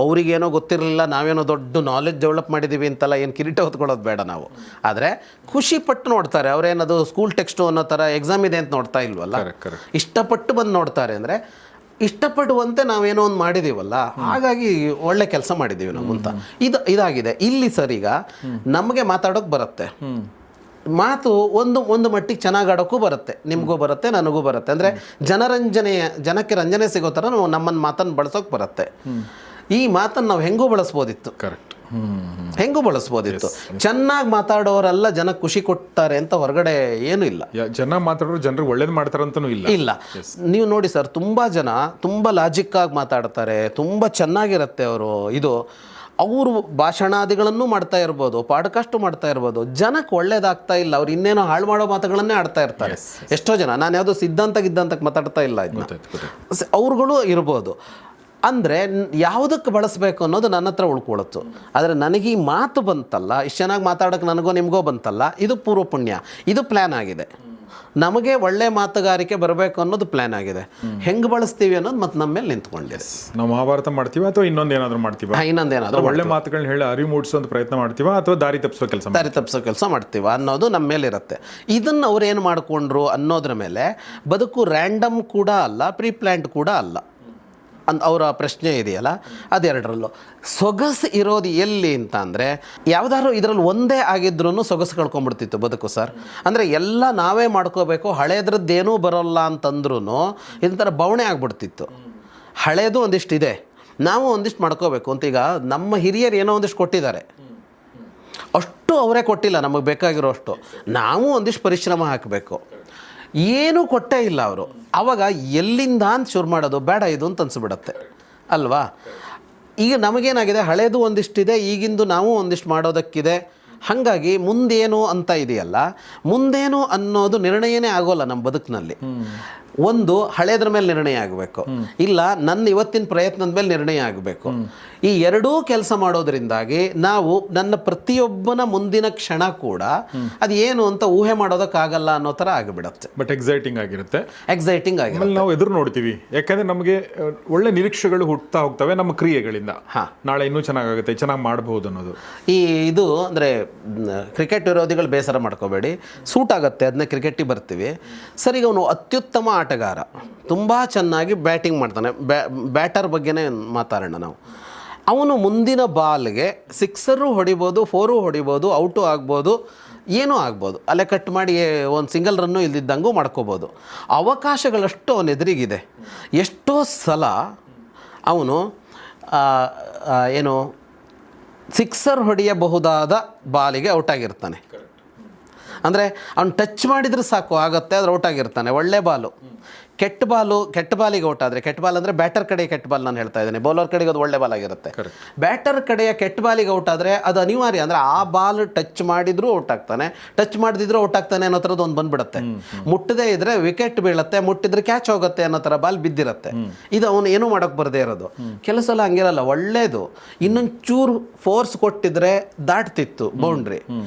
ಅವ್ರಿಗೇನೋ ಗೊತ್ತಿರಲಿಲ್ಲ, ನಾವೇನೋ ದೊಡ್ಡ ನಾಲೆಜ್ ಡೆವಲಪ್ ಮಾಡಿದ್ದೀವಿ ಅಂತೆಲ್ಲ ಏನು ಕಿರೀಟ ಹೊತ್ಕೊಳ್ಳೋದು ಬೇಡ ನಾವು. ಆದರೆ ಖುಷಿ ಪಟ್ಟು ನೋಡ್ತಾರೆ. ಅವ್ರೇನದು ಸ್ಕೂಲ್ ಟೆಕ್ಸ್ಟು ಅನ್ನೋ ಥರ ಎಕ್ಸಾಮ್ ಇದೆ ಅಂತ ನೋಡ್ತಾ ಇಲ್ವಲ್ಲ, ಇಷ್ಟಪಟ್ಟು ಬಂದು ನೋಡ್ತಾರೆ. ಅಂದರೆ ಇಷ್ಟಪಡುವಂತೆ ನಾವೇನೋ ಒಂದು ಮಾಡಿದ್ದೀವಲ್ಲ, ಹಾಗಾಗಿ ಒಳ್ಳೆ ಕೆಲಸ ಮಾಡಿದ್ದೀವಿ ನಾವು ಅಂತ ಇದಾಗಿದೆ ಇಲ್ಲಿ. ಸರ್, ಈಗ ನಮಗೆ ಮಾತಾಡೋಕೆ ಬರುತ್ತೆ, ಮಾತು ಒಂದು ಮಟ್ಟಿಗೆ ಚೆನ್ನಾಗಿ ಆಡೋಕ್ಕೂ ಬರುತ್ತೆ, ನಿಮಗೂ ಬರುತ್ತೆ, ನನಗೂ ಬರುತ್ತೆ. ಅಂದರೆ ಜನಕ್ಕೆ ರಂಜನೆ ಸಿಗೋ ಥರ ನಾವು ನಮ್ಮನ್ನು ಮಾತನ್ನು ಬಳಸೋಕೆ ಬರುತ್ತೆ. ಈ ಮಾತನ್ನು ನಾವು ಹೆಂಗೂ ಬಳಸ್ಬೋದಿತ್ತು, ಹೆಂಗೂ ಬಳಸ್ಬೋದಿತ್ತು. ಚೆನ್ನಾಗಿ ಮಾತಾಡೋರೆಲ್ಲ ಜನಕ್ಕೆ ಖುಷಿ ಕೊಡ್ತಾರೆ ಅಂತ ಹೊರಗಡೆ ಏನೂ ಇಲ್ಲ. ಚೆನ್ನಾಗಿ ಮಾತಾಡೋರು ಜನರಿಗೆ ಒಳ್ಳೇದು ಮಾಡ್ತಾರಂತನೂ ಇಲ್ಲ. ನೀವು ನೋಡಿ ಸರ್, ತುಂಬ ಜನ ತುಂಬ ಲಾಜಿಕ್ಕಾಗಿ ಮಾತಾಡ್ತಾರೆ, ತುಂಬ ಚೆನ್ನಾಗಿರುತ್ತೆ ಅವರು ಭಾಷಣಾದಿಗಳನ್ನು ಮಾಡ್ತಾ ಇರ್ಬೋದು, ಪಾಡ್ಕಾಸ್ಟು ಮಾಡ್ತಾ ಇರ್ಬೋದು. ಜನಕ್ಕೆ ಒಳ್ಳೇದಾಗ್ತಾ ಇಲ್ಲ, ಅವ್ರು ಇನ್ನೇನೋ ಹಾಳು ಮಾಡೋ ಮಾತುಗಳನ್ನೇ ಆಡ್ತಾ ಇರ್ತಾರೆ. ಎಷ್ಟೋ ಜನ, ನಾನು ಯಾವುದೋ ಸಿದ್ಧಾಂತಕ್ಕೆ ಮಾತಾಡ್ತಾ ಇಲ್ಲ, ಅವ್ರುಗಳು ಇರ್ಬೋದು. ಅಂದರೆ ಯಾವುದಕ್ಕೆ ಬಳಸಬೇಕು ಅನ್ನೋದು ನನ್ನ ಹತ್ರ ಉಳ್ಕೊಳತ್ತು. ಆದರೆ ನನಗೆ ಈ ಮಾತು ಬಂತಲ್ಲ, ಇಷ್ಟು ಚೆನ್ನಾಗಿ ಮಾತಾಡೋಕ್ಕೆ ನನಗೋ ನಿಮಗೋ ಬಂತಲ್ಲ, ಇದು ಪೂರ್ವ ಪುಣ್ಯ, ಇದು ಪ್ಲ್ಯಾನ್ ಆಗಿದೆ. ನಮಗೆ ಒಳ್ಳೆ ಮಾತುಗಾರಿಕೆ ಬರಬೇಕು ಅನ್ನೋದು ಪ್ಲ್ಯಾನ್ ಆಗಿದೆ. ಹೆಂಗೆ ಬಳಸ್ತೀವಿ ಅನ್ನೋದು ಮತ್ತೆ ನಮ್ಮ ಮೇಲೆ ನಿಂತ್ಕೊಂಡಿದೆ. ನಾವು ಮಹಾಭಾರತ ಮಾಡ್ತೀವಿ ಅಥವಾ ಇನ್ನೊಂದೇನಾದರೂ ಮಾಡ್ತೀವಿ, ಇನ್ನೊಂದೇನಾದರೂ ಒಳ್ಳೆ ಮಾತುಗಳನ್ನ ಹೇಳಿ ಅರಿವು ಮೂಡಿಸೋ ಪ್ರಯತ್ನ ಮಾಡ್ತೀವ, ಅಥವಾ ದಾರಿ ತಪ್ಪಿಸೋ ಕೆಲಸ ಮಾಡ್ತೀವ ಅನ್ನೋದು ನಮ್ಮ ಮೇಲಿರುತ್ತೆ. ಇದನ್ನು ಅವ್ರು ಏನು ಮಾಡಿಕೊಂಡ್ರು ಅನ್ನೋದ್ರ ಮೇಲೆ ಬದುಕು ರ್ಯಾಂಡಮ್ ಕೂಡ ಅಲ್ಲ, ಪ್ರೀ ಪ್ಲ್ಯಾಂಡ್ ಕೂಡ ಅಲ್ಲ ಅವರ ಪ್ರಶ್ನೆ ಇದೆಯಲ್ಲ, ಅದೆರಡರಲ್ಲೂ ಸೊಗಸು ಇರೋದು ಎಲ್ಲಿ ಅಂತ ಅಂದರೆ, ಯಾವುದಾದ್ರು ಇದರಲ್ಲಿ ಒಂದೇ ಆಗಿದ್ರೂ ಸೊಗಸು ಕಳ್ಕೊಂಡ್ಬಿಡ್ತಿತ್ತು ಬದುಕು ಸರ್. ಅಂದರೆ ಎಲ್ಲ ನಾವೇ ಮಾಡ್ಕೋಬೇಕು, ಹಳೇದ್ರದ್ದೇನೂ ಬರೋಲ್ಲ ಅಂತಂದ್ರೂ ಇದೊಂಥರ ಬವಣೆ ಆಗ್ಬಿಡ್ತಿತ್ತು. ಹಳೇದು ಒಂದಿಷ್ಟು ಇದೆ, ನಾವು ಒಂದಿಷ್ಟು ಮಾಡ್ಕೋಬೇಕು ಅಂತ. ಈಗ ನಮ್ಮ ಹಿರಿಯರು ಏನೋ ಒಂದಿಷ್ಟು ಕೊಟ್ಟಿದ್ದಾರೆ, ಅಷ್ಟು ಅವರೇ ಕೊಟ್ಟಿಲ್ಲ ನಮಗೆ ಬೇಕಾಗಿರೋ ಅಷ್ಟು. ನಾವು ಒಂದಿಷ್ಟು ಪರಿಶ್ರಮ ಹಾಕಬೇಕು. ಏನೂ ಕೊಟ್ಟೇ ಇಲ್ಲ ಅವರು. ಆವಾಗ ಎಲ್ಲಿಂದ ಅಂತ ಶುರು ಮಾಡೋದು, ಬೇಡ ಇದು ಅಂತ ಅನಿಸ್ಬಿಡತ್ತೆ ಅಲ್ವಾ. ಈಗ ನಮಗೇನಾಗಿದೆ, ಹಳೇದು ಒಂದಿಷ್ಟಿದೆ, ಈಗಿಂದು ನಾವು ಒಂದಿಷ್ಟು ಮಾಡೋದಕ್ಕಿದೆ. ಹಾಗಾಗಿ ಮುಂದೇನು ಅಂತ ಇದೆಯಲ್ಲ, ಮುಂದೇನು ಅನ್ನೋದು ನಿರ್ಣಯನೇ ಆಗೋಲ್ಲ ನಮ್ಮ ಬದುಕಿನಲ್ಲಿ. ಒಂದು ಹಳೇದ್ರ ಮೇಲೆ ನಿರ್ಣಯ ಆಗಬೇಕು, ಇಲ್ಲ ನನ್ನ ಇವತ್ತಿನ ಪ್ರಯತ್ನದ ಮೇಲೆ ನಿರ್ಣಯ ಆಗಬೇಕು. ಈ ಎರಡೂ ಕೆಲಸ ಮಾಡೋದ್ರಿಂದಾಗಿ ನಾವು ನನ್ನ ಪ್ರತಿಯೊಬ್ಬನ ಮುಂದಿನ ಕ್ಷಣ ಕೂಡ ಅದು ಏನು ಅಂತ ಊಹೆ ಮಾಡೋದಕ್ಕಾಗಲ್ಲ ಅನ್ನೋ ಥರ ಆಗಿಬಿಡುತ್ತೆ. ಬಟ್ ಎಕ್ಸೈಟಿಂಗ್ ಆಗಿರುತ್ತೆ. ಆಮೇಲೆ ನಾವು ಎದುರು ನೋಡ್ತೀವಿ, ಯಾಕಂದ್ರೆ ನಮಗೆ ಒಳ್ಳೆ ನಿರೀಕ್ಷೆಗಳು ಹುಟ್ಟುತ್ತಾ ಹೋಗ್ತವೆ ನಮ್ಮ ಕ್ರಿಯೆಗಳಿಂದ. ನಾಳೆ ಇನ್ನೂ ಚೆನ್ನಾಗುತ್ತೆ, ಚೆನ್ನಾಗಿ ಮಾಡಬಹುದು ಅನ್ನೋದು. ಇದು ಅಂದರೆ ಕ್ರಿಕೆಟ್ ವಿರೋಧಿಗಳು ಬೇಸರ ಮಾಡ್ಕೋಬೇಡಿ, ಸೂಟ್ ಆಗುತ್ತೆ, ಅದನ್ನ ಕ್ರಿಕೆಟಿಗೆ ಬರ್ತೀವಿ. ಸರಿ, ಅವನು ಅತ್ಯುತ್ತಮ ಆಟಗಾರ, ತುಂಬ ಚೆನ್ನಾಗಿ ಬ್ಯಾಟಿಂಗ್ ಮಾಡ್ತಾನೆ. ಬ್ಯಾಟರ್ ಬಗ್ಗೆನೇ ಮಾತಾಡೋಣ ನಾವು. ಅವನು ಮುಂದಿನ ಬಾಲ್ಗೆ ಸಿಕ್ಸರು ಹೊಡಿಬೋದು, ಫೋರು ಹೊಡಿಬೋದು, ಔಟು ಆಗ್ಬೋದು, ಏನೂ ಆಗ್ಬೋದು, ಅಲ್ಲೇ ಕಟ್ ಮಾಡಿ ಒಂದು ಸಿಂಗಲ್ ರನ್ನು ಇಲ್ದಿದ್ದಂಗೂ ಮಾಡ್ಕೋಬೋದು. ಅವಕಾಶಗಳಷ್ಟು ಅವನ ಎದುರಿಗಿದೆ. ಎಷ್ಟೋ ಸಲ ಅವನು ಏನು ಸಿಕ್ಸರ್ ಹೊಡೆಯಬಹುದಾದ ಬಾಲಿಗೆ ಔಟ್ ಆಗಿರ್ತಾನೆ. ಅಂದರೆ ಅವ್ನು ಟಚ್ ಮಾಡಿದರೆ ಸಾಕು ಆಗುತ್ತೆ, ಅದ್ರ ಔಟ್ ಆಗಿರ್ತಾನೆ. ಒಳ್ಳೆ ಬಾಲು. ಕೆಟ್ಟ ಬಾಲಿಗೆ ಔಟ್ ಆದರೆ, ಕೆಟ್ಟ ಬಾಲ್ ಅಂದರೆ ಬ್ಯಾಟರ್ ಕಡೆ ಕೆಟ್ಟ ಬಾಲ್ ನಾನು ಹೇಳ್ತಾ ಇದ್ದೀನಿ, ಬೌಲರ್ ಕಡೆಗೆ ಅದು ಒಳ್ಳೆ ಬಾಲ್ ಆಗಿರುತ್ತೆ. ಬ್ಯಾಟರ್ ಕಡೆಯ ಕೆಟ್ಟ ಬಾಲಿಗೆ ಔಟ್ ಆದರೆ ಅದು ಅನಿವಾರ್ಯ. ಅಂದರೆ ಆ ಬಾಲ್ ಟಚ್ ಮಾಡಿದ್ರೂ ಔಟ್ ಆಗ್ತಾನೆ, ಟಚ್ ಮಾಡದಿದ್ರೂ ಔಟ್ ಆಗ್ತಾನೆ ಅನ್ನೋ ಥರದ್ದು ಒಂದು ಬಂದ್ಬಿಡುತ್ತೆ. ಮುಟ್ಟದೇ ಇದ್ರೆ ವಿಕೆಟ್ ಬೀಳುತ್ತೆ, ಮುಟ್ಟಿದ್ರೆ ಕ್ಯಾಚ್ ಹೋಗುತ್ತೆ ಅನ್ನೋ ಥರ ಬಾಲ್ ಬಿದ್ದಿರುತ್ತೆ. ಇದು ಅವನು ಏನೂ ಮಾಡೋಕ್ಕೆ ಬರದೇ ಇರೋದು. ಕೆಲವು ಸಲ ಹಂಗಿರಲ್ಲ, ಒಳ್ಳೇದು ಇನ್ನೊಂದು ಚೂರು ಫೋರ್ಸ್ ಕೊಟ್ಟಿದ್ರೆ ದಾಟ್ತಿತ್ತು ಬೌಂಡ್ರಿ,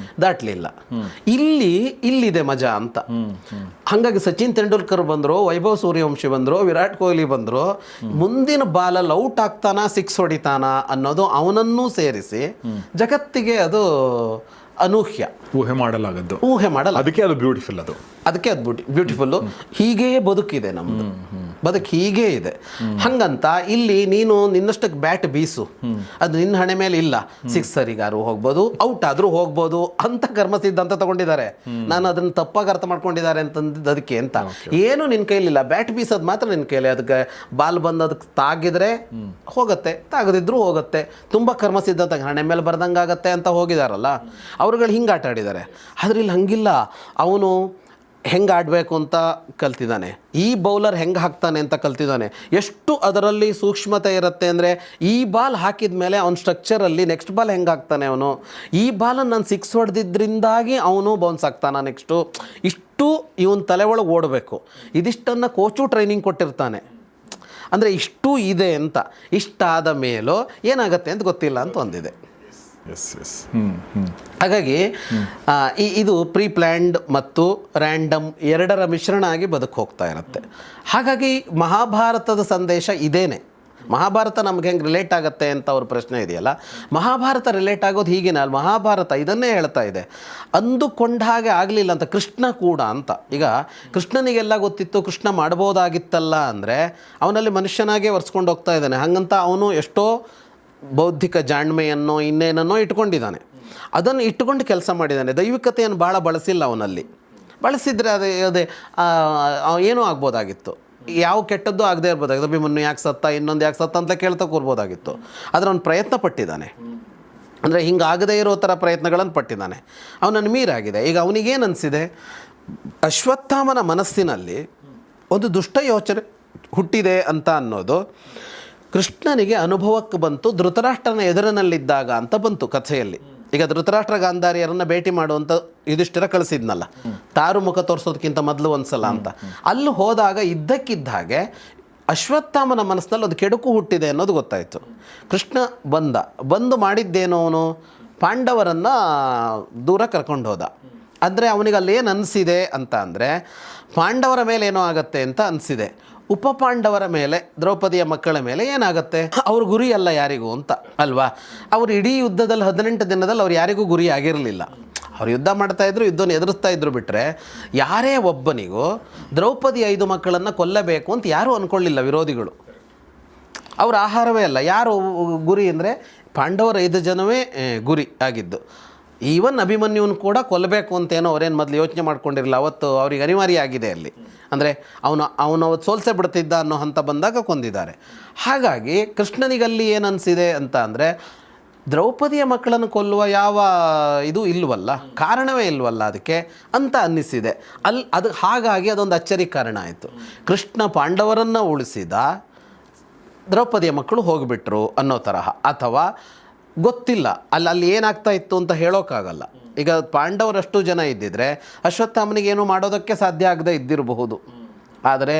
ದಾಟ್ಲಿಲ್ಲ. ಇಲ್ಲಿದೆ ಮಜಾ ಅಂತ. ಹಾಗಾಗಿ ಸಚಿನ್ ತೆಂಡೂಲ್ಕರ್ ಬಂದರು, ವೈಭವ್ ಸೂರ್ಯವಂಶಿ ಬಂದರು, ವಿರಾಟ್ ಕೊಹ್ಲಿ ಬಂದರು, ಮುಂದಿನ ಬಾಲಲ್ಲಿ ಔಟ್ ಆಗ್ತಾನ ಸಿಕ್ಸ್ ಹೊಡಿತಾನ ಅನ್ನೋದು ಅವನನ್ನೂ ಸೇರಿಸಿ ಜಗತ್ತಿಗೆ ಅದು ಅನೂಹ್ಯ, ಊಹೆ ಮಾಡಲಾಗದ್ದು. ಅದಕ್ಕೆ ಅದು ಬ್ಯೂಟಿಫುಲ್. ಅದಕ್ಕೆ ಅದು ಬ್ಯೂಟಿಫುಲ್ಲು. ಹೀಗೇ ಬದುಕಿದೆ ನಮ್ಮದು, ಬದುಕು ಹೀಗೇ ಇದೆ. ಹಂಗಂತ ಇಲ್ಲಿ ನೀನು ನಿನ್ನಷ್ಟಕ್ಕೆ ಬ್ಯಾಟ್ ಬೀಸು, ಅದು ನಿನ್ನ ಹಣೆ ಮೇಲೆ ಇಲ್ಲ. ಸಿಕ್ಸರಿಗಾರು ಹೋಗ್ಬೋದು, ಔಟ್ ಆದರೂ ಹೋಗ್ಬೋದು ಅಂತ ಕರ್ಮ ಸಿದ್ಧಾಂತ ತಗೊಂಡಿದ್ದಾರೆ. ನಾನು ಅದನ್ನು ತಪ್ಪಾಗಿ ಅರ್ಥ ಮಾಡ್ಕೊಂಡಿದ್ದಾರೆ ಅಂತಂದಿದ್ದು ಅದಕ್ಕೆ ಅಂತ. ಏನು ನಿನ್ನ ಕೈಲಿಲ್ಲ, ಬ್ಯಾಟ್ ಬೀಸೋದು ಮಾತ್ರ ನಿನ್ನ ಕೈಲಿ. ಅದಕ್ಕೆ ಬಾಲ್ ಬಂದು ಅದಕ್ಕೆ ತಾಗಿದ್ರೆ ಹೋಗುತ್ತೆ, ತಾಗದಿದ್ರೂ ಹೋಗುತ್ತೆ. ತುಂಬ ಕರ್ಮ ಸಿದ್ಧಾಂತ ಹಣೆ ಮೇಲೆ ಬರ್ದಂಗೆ ಆಗತ್ತೆ ಅಂತ ಹೋಗಿದಾರಲ್ಲ, ಅವ್ರುಗಳು ಹಿಂಗೆ ಆಟ ಆಡಿದ್ದಾರೆ. ಆದರೆ ಇಲ್ಲಿ ಹಂಗಿಲ್ಲ. ಅವನು ಹೆಂಗೆ ಆಡಬೇಕು ಅಂತ ಕಲ್ತಿದ್ದಾನೆ, ಈ ಬೌಲರ್ ಹೆಂಗೆ ಹಾಕ್ತಾನೆ ಅಂತ ಕಲ್ತಿದ್ದಾನೆ. ಎಷ್ಟು ಅದರಲ್ಲಿ ಸೂಕ್ಷ್ಮತೆ ಇರುತ್ತೆ ಅಂದರೆ, ಈ ಬಾಲ್ ಹಾಕಿದ ಮೇಲೆ ಅವನ ಸ್ಟ್ರಕ್ಚರಲ್ಲಿ ನೆಕ್ಸ್ಟ್ ಬಾಲ್ ಹೆಂಗೆ ಹಾಕ್ತಾನೆ ಅವನು, ಈ ಬಾಲನ್ನು ನಾನು ಸಿಕ್ಸ್ ಹೊಡೆದಿದ್ದರಿಂದಾಗಿ ಅವನು ಬೌನ್ಸ್ ಆಗ್ತಾನೆ ನೆಕ್ಸ್ಟು. ಇಷ್ಟು ಇವನ ತಲೆ ಒಳಗೆ ಓಡಬೇಕು. ಇದಿಷ್ಟನ್ನು ಕೋಚು ಟ್ರೈನಿಂಗ್ ಕೊಟ್ಟಿರ್ತಾನೆ. ಅಂದರೆ ಇಷ್ಟು ಇದೆ ಅಂತ. ಇಷ್ಟಾದ ಮೇಲೂ ಏನಾಗುತ್ತೆ ಅಂತ ಗೊತ್ತಿಲ್ಲ ಅಂತ ಒಂದಿದೆ. ಹಾಗಾಗಿ ಇದು ಪ್ರೀ ಪ್ಲ್ಯಾಂಡ್ ಮತ್ತು ರ್ಯಾಂಡಮ್ ಎರಡರ ಮಿಶ್ರಣ ಆಗಿ ಬದುಕು ಹೋಗ್ತಾ ಇರುತ್ತೆ. ಹಾಗಾಗಿ ಮಹಾಭಾರತದ ಸಂದೇಶ ಇದೇನೆ. ಮಹಾಭಾರತ ನಮ್ಗೆ ಹೆಂಗೆ ರಿಲೇಟ್ ಆಗುತ್ತೆ ಅಂತ ಅವ್ರ ಪ್ರಶ್ನೆ ಇದೆಯಲ್ಲ, ಮಹಾಭಾರತ ರಿಲೇಟ್ ಆಗೋದು ಹೀಗೇನೆ. ಅಲ್ಲಿ ಮಹಾಭಾರತ ಇದನ್ನೇ ಹೇಳ್ತಾ ಇದೆ. ಅಂದುಕೊಂಡ ಹಾಗೆ ಆಗಲಿಲ್ಲ ಅಂತ ಕೃಷ್ಣ ಕೂಡ ಅಂತ. ಈಗ ಕೃಷ್ಣನಿಗೆಲ್ಲ ಗೊತ್ತಿತ್ತು, ಕೃಷ್ಣ ಮಾಡ್ಬೋದಾಗಿತ್ತಲ್ಲ ಅಂದರೆ ಅವನಲ್ಲಿ ಮನುಷ್ಯನಾಗೇ ಒರೆಸ್ಕೊಂಡು ಹೋಗ್ತಾ ಇದ್ದಾನೆ. ಹಾಗಂತ ಅವನು ಎಷ್ಟೋ ಬೌದ್ಧಿಕ ಜಾಣ್ಮೆಯನ್ನು ಇನ್ನೇನನ್ನೋ ಇಟ್ಕೊಂಡಿದ್ದಾನೆ. ಅದನ್ನು ಇಟ್ಟುಕೊಂಡು ಕೆಲಸ ಮಾಡಿದ್ದಾನೆ. ದೈವಿಕತೆಯನ್ನು ಭಾಳ ಬಳಸಿಲ್ಲ ಅವನಲ್ಲಿ. ಬಳಸಿದರೆ ಅದೇ ಏನೂ ಆಗ್ಬೋದಾಗಿತ್ತು, ಯಾವ ಕೆಟ್ಟದ್ದು ಆಗದೆ ಇರ್ಬೋದಾಗಿತ್ತು. ಅಭಿಮನ್ಯು ಯಾಕೆ ಸತ್ತ, ಇನ್ನೊಂದು ಯಾಕೆ ಸತ್ತ ಅಂತ ಕೇಳ್ತಾ ಕೂರ್ಬೋದಾಗಿತ್ತು. ಆದರೆ ಅವನು ಪ್ರಯತ್ನ ಪಟ್ಟಿದ್ದಾನೆ. ಅಂದರೆ ಹಿಂಗಾಗದೇ ಇರೋ ಥರ ಪ್ರಯತ್ನಗಳನ್ನು ಪಟ್ಟಿದ್ದಾನೆ. ಅವನನ್ನು ಮೀರಾಗಿದೆ. ಈಗ ಅವನಿಗೇನು ಅನಿಸಿದೆ, ಅಶ್ವತ್ಥಾಮನ ಮನಸ್ಸಿನಲ್ಲಿ ಒಂದು ದುಷ್ಟ ಯೋಚನೆ ಹುಟ್ಟಿದೆ ಅಂತ ಅನ್ನೋದು ಕೃಷ್ಣನಿಗೆ ಅನುಭವಕ್ಕೆ ಬಂತು ಧೃತರಾಷ್ಟ್ರನ ಎದುರಿನಲ್ಲಿದ್ದಾಗ ಅಂತ ಬಂತು ಕಥೆಯಲ್ಲಿ. ಈಗ ಧೃತರಾಷ್ಟ್ರ ಗಾಂಧಾರಿಯರನ್ನು ಭೇಟಿ ಮಾಡುವಂಥ ಯುಧಿಷ್ಠಿರ ಕಳಿಸಿದ್ನಲ್ಲ, ತಾರು ಮುಖ ತೋರಿಸೋದಕ್ಕಿಂತ ಮೊದಲು ಒಂದ್ಸಲ ಅಂತ. ಅಲ್ಲಿ ಹೋದಾಗ ಇದ್ದಕ್ಕಿದ್ದ ಹಾಗೆ ಅಶ್ವತ್ಥಾಮನ ಮನಸ್ಸಿನಲ್ಲಿ ಒಂದು ಕೆಡುಕು ಹುಟ್ಟಿದೆ ಅನ್ನೋದು ಗೊತ್ತಾಯಿತು. ಕೃಷ್ಣ ಬಂದು ಮಾಡಿದ್ದೇನೋ, ಅವನು ಪಾಂಡವರನ್ನು ದೂರ ಕರ್ಕೊಂಡು ಹೋದ. ಅಂದರೆ ಅವನಿಗೆ ಅಲ್ಲೇನು ಅನಿಸಿದೆ ಅಂತ ಅಂದರೆ, ಪಾಂಡವರ ಮೇಲೆ ಏನೋ ಆಗತ್ತೆ ಅಂತ ಅನಿಸಿದೆ. ಉಪಪಾಂಡವರ ಮೇಲೆ, ದ್ರೌಪದಿಯ ಮಕ್ಕಳ ಮೇಲೆ ಏನಾಗುತ್ತೆ, ಅವ್ರ ಗುರಿ ಅಲ್ಲ ಯಾರಿಗೂ ಅಂತ ಅಲ್ವಾ. ಅವರು ಇಡೀ ಯುದ್ಧದಲ್ಲಿ 18 ದಿನದಲ್ಲಿ ಅವ್ರು ಯಾರಿಗೂ ಗುರಿ ಆಗಿರಲಿಲ್ಲ. ಅವ್ರು ಯುದ್ಧ ಮಾಡ್ತಾಯಿದ್ರು, ಯುದ್ಧನ ಎದುರಿಸ್ತಾ ಇದ್ರು. ಬಿಟ್ಟರೆ ಯಾರೇ ಒಬ್ಬನಿಗೂ ದ್ರೌಪದಿ 5 ಮಕ್ಕಳನ್ನು ಕೊಲ್ಲಬೇಕು ಅಂತ ಯಾರೂ ಅಂದ್ಕೊಳ್ಳಿಲ್ಲ ವಿರೋಧಿಗಳು. ಅವ್ರ ಆಹಾರವೇ ಅಲ್ಲ. ಯಾರು ಗುರಿ ಅಂದರೆ ಪಾಂಡವರ 5 ಜನವೇ ಗುರಿ ಆಗಿದ್ದು. ಈವನ್ ಅಭಿಮನ್ಯುವನ್ನು ಕೂಡ ಕೊಲ್ಲಬೇಕು ಅಂತೇನೋ ಅವರೇನು ಮೊದಲು ಯೋಚನೆ ಮಾಡ್ಕೊಂಡಿರಲಿಲ್ಲ. ಅವತ್ತು ಅವ್ರಿಗೆ ಅನಿವಾರ್ಯ ಆಗಿದೆ ಅಲ್ಲಿ. ಅಂದರೆ ಅವನು ಅವತ್ತು ಸೋಲ್ಸೇ ಬಿಡ್ತಿದ್ದ ಅನ್ನೋ ಹಂತ ಬಂದಾಗ ಕೊಂದಿದ್ದಾರೆ. ಹಾಗಾಗಿ ಕೃಷ್ಣನಿಗಲ್ಲಿ ಏನು ಅನಿಸಿದೆ ಅಂತ ಅಂದರೆ, ದ್ರೌಪದಿಯ ಮಕ್ಕಳನ್ನು ಕೊಲ್ಲುವ ಯಾವ ಇದು ಇಲ್ವಲ್ಲ, ಕಾರಣವೇ ಇಲ್ವಲ್ಲ ಅದಕ್ಕೆ ಅಂತ ಅನ್ನಿಸಿದೆ. ಹಾಗಾಗಿ ಅದೊಂದು ಅಚ್ಚರಿ ಕಾರಣ ಆಯಿತು. ಕೃಷ್ಣ ಪಾಂಡವರನ್ನು ಉಳಿಸಿದ, ದ್ರೌಪದಿಯ ಮಕ್ಕಳು ಹೋಗಿಬಿಟ್ರು ಅನ್ನೋ ತರಹ. ಅಥವಾ ಗೊತ್ತಿಲ್ಲ, ಅಲ್ಲಿ ಏನಾಗ್ತಾ ಇತ್ತು ಅಂತ ಹೇಳೋಕ್ಕಾಗಲ್ಲ. ಈಗ ಪಾಂಡವರಷ್ಟು ಜನ ಇದ್ದಿದ್ರೆ ಅಶ್ವತ್ಥಾಮನಿಗೆ ಏನು ಮಾಡೋದಕ್ಕೆ ಸಾಧ್ಯ ಆಗದೆ ಇದ್ದಿರಬಹುದು. ಆದರೆ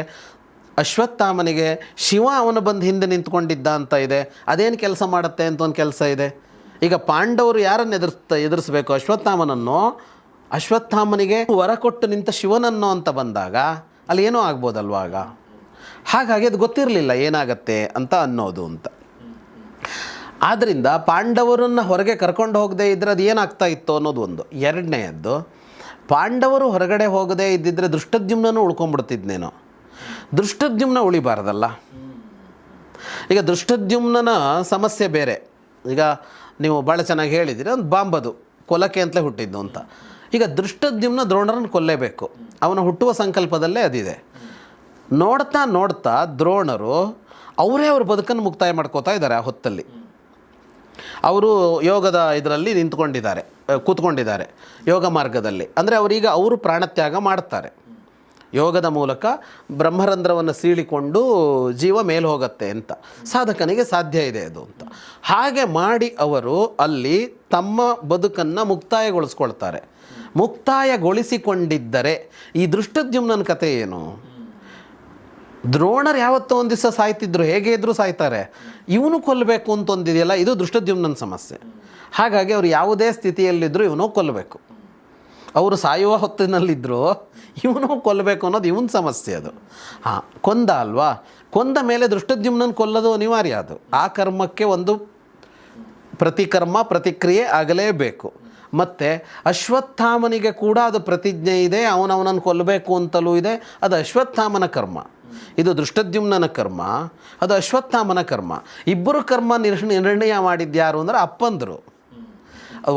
ಅಶ್ವತ್ಥಾಮನಿಗೆ ಶಿವ ಅವನು ಬಂದು ಹಿಂದೆ ನಿಂತ್ಕೊಂಡಿದ್ದ ಅಂತ ಇದೆ. ಅದೇನು ಕೆಲಸ ಮಾಡುತ್ತೆ ಅಂತ ಒಂದು ಕೆಲಸ ಇದೆ. ಈಗ ಪಾಂಡವರು ಯಾರನ್ನು ಎದುರಿಸಬೇಕು? ಅಶ್ವತ್ಥಾಮನನ್ನು. ಅಶ್ವತ್ಥಾಮನಿಗೆ ವರ ಕೊಟ್ಟು ನಿಂತ ಶಿವನನ್ನು ಅಂತ ಬಂದಾಗ ಅಲ್ಲಿ ಏನೋ ಆಗ್ಬೋದಲ್ವ ಆಗ. ಹಾಗಾಗಿ ಅದು ಗೊತ್ತಿರಲಿಲ್ಲ ಏನಾಗತ್ತೆ ಅಂತ ಅನ್ನೋದು ಅಂತ. ಆದ್ದರಿಂದ ಪಾಂಡವರನ್ನು ಹೊರಗೆ ಕರ್ಕೊಂಡು ಹೋಗದೇ ಇದ್ದರೆ ಅದು ಏನಾಗ್ತಾ ಇತ್ತು ಅನ್ನೋದು ಒಂದು. ಎರಡನೆಯದ್ದು, ಪಾಂಡವರು ಹೊರಗಡೆ ಹೋಗದೇ ಇದ್ದಿದ್ದರೆ ದೃಷ್ಟದ್ಯುಮ್ನೂ ಉಳ್ಕೊಂಡ್ಬಿಡ್ತಿದ್ನೇನೋ. ದೃಷ್ಟದ್ಯುಮ್ನ ಉಳಿಬಾರ್ದಲ್ಲ. ಈಗ ದೃಷ್ಟದ್ಯುಮ್ನ ಸಮಸ್ಯೆ ಬೇರೆ. ಈಗ ನೀವು ಭಾಳ ಚೆನ್ನಾಗಿ ಹೇಳಿದ್ದೀರಿ, ಒಂದು ಬಾಂಬದು ಕೊಲ್ಲಕ್ಕೆ ಅಂತಲೇ ಹುಟ್ಟಿದ್ದು ಅಂತ. ಈಗ ದೃಷ್ಟದ್ಯುಮ್ನ ದ್ರೋಣರನ್ನು ಕೊಲ್ಲೇಬೇಕು, ಅವನ ಹುಟ್ಟುವ ಸಂಕಲ್ಪದಲ್ಲೇ ಅದಿದೆ. ನೋಡ್ತಾ ನೋಡ್ತಾ ದ್ರೋಣರು ಅವರೇ ಅವ್ರ ಬದುಕನ್ನು ಮುಕ್ತಾಯ ಮಾಡ್ಕೋತಾ ಇದ್ದಾರೆ. ಆ ಹೊತ್ತಲ್ಲಿ ಅವರು ಯೋಗದ ಇದರಲ್ಲಿ ನಿಂತ್ಕೊಂಡಿದ್ದಾರೆ, ಕೂತ್ಕೊಂಡಿದ್ದಾರೆ ಯೋಗ ಮಾರ್ಗದಲ್ಲಿ. ಅಂದರೆ ಅವರೀಗ ಅವರು ಪ್ರಾಣತ್ಯಾಗ ಮಾಡ್ತಾರೆ. ಯೋಗದ ಮೂಲಕ ಬ್ರಹ್ಮರಂಧ್ರವನ್ನು ಸೀಳಿಕೊಂಡು ಜೀವ ಮೇಲೆ ಹೋಗುತ್ತೆ ಅಂತ ಸಾಧಕನಿಗೆ ಸಾಧ್ಯ ಇದೆ ಅದು ಅಂತ. ಹಾಗೆ ಮಾಡಿ ಅವರು ಅಲ್ಲಿ ತಮ್ಮ ಬದುಕನ್ನು ಮುಕ್ತಾಯಗೊಳಿಸ್ಕೊಳ್ತಾರೆ. ಮುಕ್ತಾಯಗೊಳಿಸಿಕೊಂಡಿದ್ದರೆ ಈ ದೃಷ್ಟದ್ಯುಮ್ನನ ಕಥೆ ಏನು? ದ್ರೋಣರು ಯಾವತ್ತೋ ಒಂದು ದಿವಸ ಸಾಯ್ತಿದ್ರು, ಹೇಗೆ ಇದ್ದರೂ ಸಾಯ್ತಾರೆ. ಇವನು ಕೊಲ್ಲಬೇಕು ಅಂತ ಒಂದಿದೆಯಲ್ಲ, ಇದು ದೃಷ್ಟದ್ಯುಮ್ನನ ಸಮಸ್ಯೆ. ಹಾಗಾಗಿ ಅವರು ಯಾವುದೇ ಸ್ಥಿತಿಯಲ್ಲಿದ್ದರೂ ಇವನು ಕೊಲ್ಲಬೇಕು. ಅವರು ಸಾಯುವ ಹೊತ್ತಿನಲ್ಲಿದ್ದರೂ ಇವನು ಕೊಲ್ಲಬೇಕು ಅನ್ನೋದು ಇವನ ಸಮಸ್ಯೆ. ಅದು ಕೊಂದ ಅಲ್ವಾ, ಕೊಂದ ಮೇಲೆ ದೃಷ್ಟದ್ಯುಮ್ನನ್ನು ಕೊಲ್ಲೋದು ಅನಿವಾರ್ಯ. ಅದು ಆ ಕರ್ಮಕ್ಕೆ ಒಂದು ಪ್ರತಿಕರ್ಮ ಪ್ರತಿಕ್ರಿಯೆ ಆಗಲೇಬೇಕು. ಮತ್ತು ಅಶ್ವತ್ಥಾಮನಿಗೆ ಕೂಡ ಅದು ಪ್ರತಿಜ್ಞೆ ಇದೆ, ಅವನವನನ್ನು ಕೊಲ್ಲಬೇಕು ಅಂತಲೂ ಇದೆ. ಅದು ಅಶ್ವತ್ಥಾಮನ ಕರ್ಮ, ಇದು ದೃಷ್ಟದ್ಯುಮ್ನನ ಕರ್ಮ, ಅದು ಅಶ್ವತ್ಥಾಮನ ಕರ್ಮ. ಇಬ್ಬರು ಕರ್ಮ ನಿರ್ಣಯ ಮಾಡಿದ್ಯಾರು ಅಂದರೆ ಅಪ್ಪಂದರು.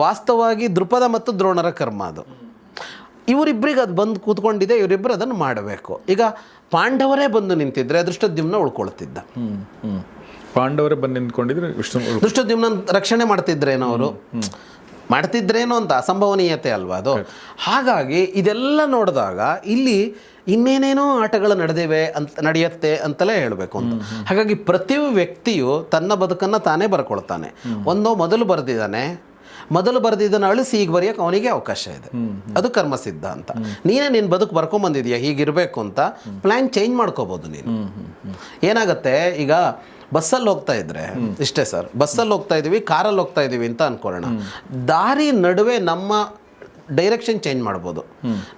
ವಾಸ್ತವವಾಗಿ ದೃಪದ ಮತ್ತು ದ್ರೋಣರ ಕರ್ಮ ಅದು. ಇವರಿಬ್ಬರಿಗೆ ಅದು ಬಂದು ಕೂತ್ಕೊಂಡಿದೆ, ಇವರಿಬ್ಬರು ಅದನ್ನು ಮಾಡಬೇಕು. ಈಗ ಪಾಂಡವರೇ ಬಂದು ನಿಂತಿದ್ರೆ ದೃಷ್ಟದ್ಯುಮ್ನ ಉಳ್ಕೊಳ್ತಿದ್ದ. ಪಾಂಡವರೇ ಬಂದು ನಿಂತ್ಕೊಂಡಿದ್ರೆ ದೃಷ್ಟದ್ಯುಮ್ನ ರಕ್ಷಣೆ ಮಾಡ್ತಿದ್ರೇನೋ ಅವರು, ಮಾಡ್ತಿದ್ರೇನೋ ಅಂತ ಅಸಂಭವನೀಯತೆ ಅಲ್ವಾ ಅದು. ಹಾಗಾಗಿ ಇದೆಲ್ಲ ನೋಡಿದಾಗ ಇಲ್ಲಿ ಇನ್ನೇನೇನೋ ಆಟಗಳು ನಡೆಯುತ್ತೆ ಅಂತಲೇ ಹೇಳಬೇಕು ಅಂತ. ಹಾಗಾಗಿ ಪ್ರತಿ ವ್ಯಕ್ತಿಯು ತನ್ನ ಬದುಕನ್ನು ತಾನೇ ಬರ್ಕೊಳ್ತಾನೆ. ಮೊದಲು ಬರೆದಿದ್ದನ್ನು ಅಳಿಸಿ ಈಗ ಬರೆಯೋಕೆ ಅವನಿಗೆ ಅವಕಾಶ ಇದೆ. ಅದು ಕರ್ಮಸಿದ್ಧ ಅಂತ. ನೀನೇ ನಿನ್ನ ಬದುಕು ಬರ್ಕೊಂಬಂದಿದೆಯಾ ಹೀಗಿರಬೇಕು ಅಂತ, ಪ್ಲ್ಯಾನ್ ಚೇಂಜ್ ಮಾಡ್ಕೋಬೋದು ನೀನು. ಏನಾಗುತ್ತೆ, ಈಗ ಬಸ್ಸಲ್ಲಿ ಹೋಗ್ತಾ ಇದ್ರೆ ಇಷ್ಟೇ ಸರ್, ಬಸ್ಸಲ್ಲಿ ಹೋಗ್ತಾ ಇದ್ದೀವಿ, ಕಾರಲ್ಲಿ ಹೋಗ್ತಾ ಇದ್ದೀವಿ ಅಂತ ಅನ್ಕೊಳ್ಳೋಣ. ದಾರಿ ನಡುವೆ ನಮ್ಮ ಡೈರೆಕ್ಷನ್ ಚೇಂಜ್ ಮಾಡ್ಬೋದು,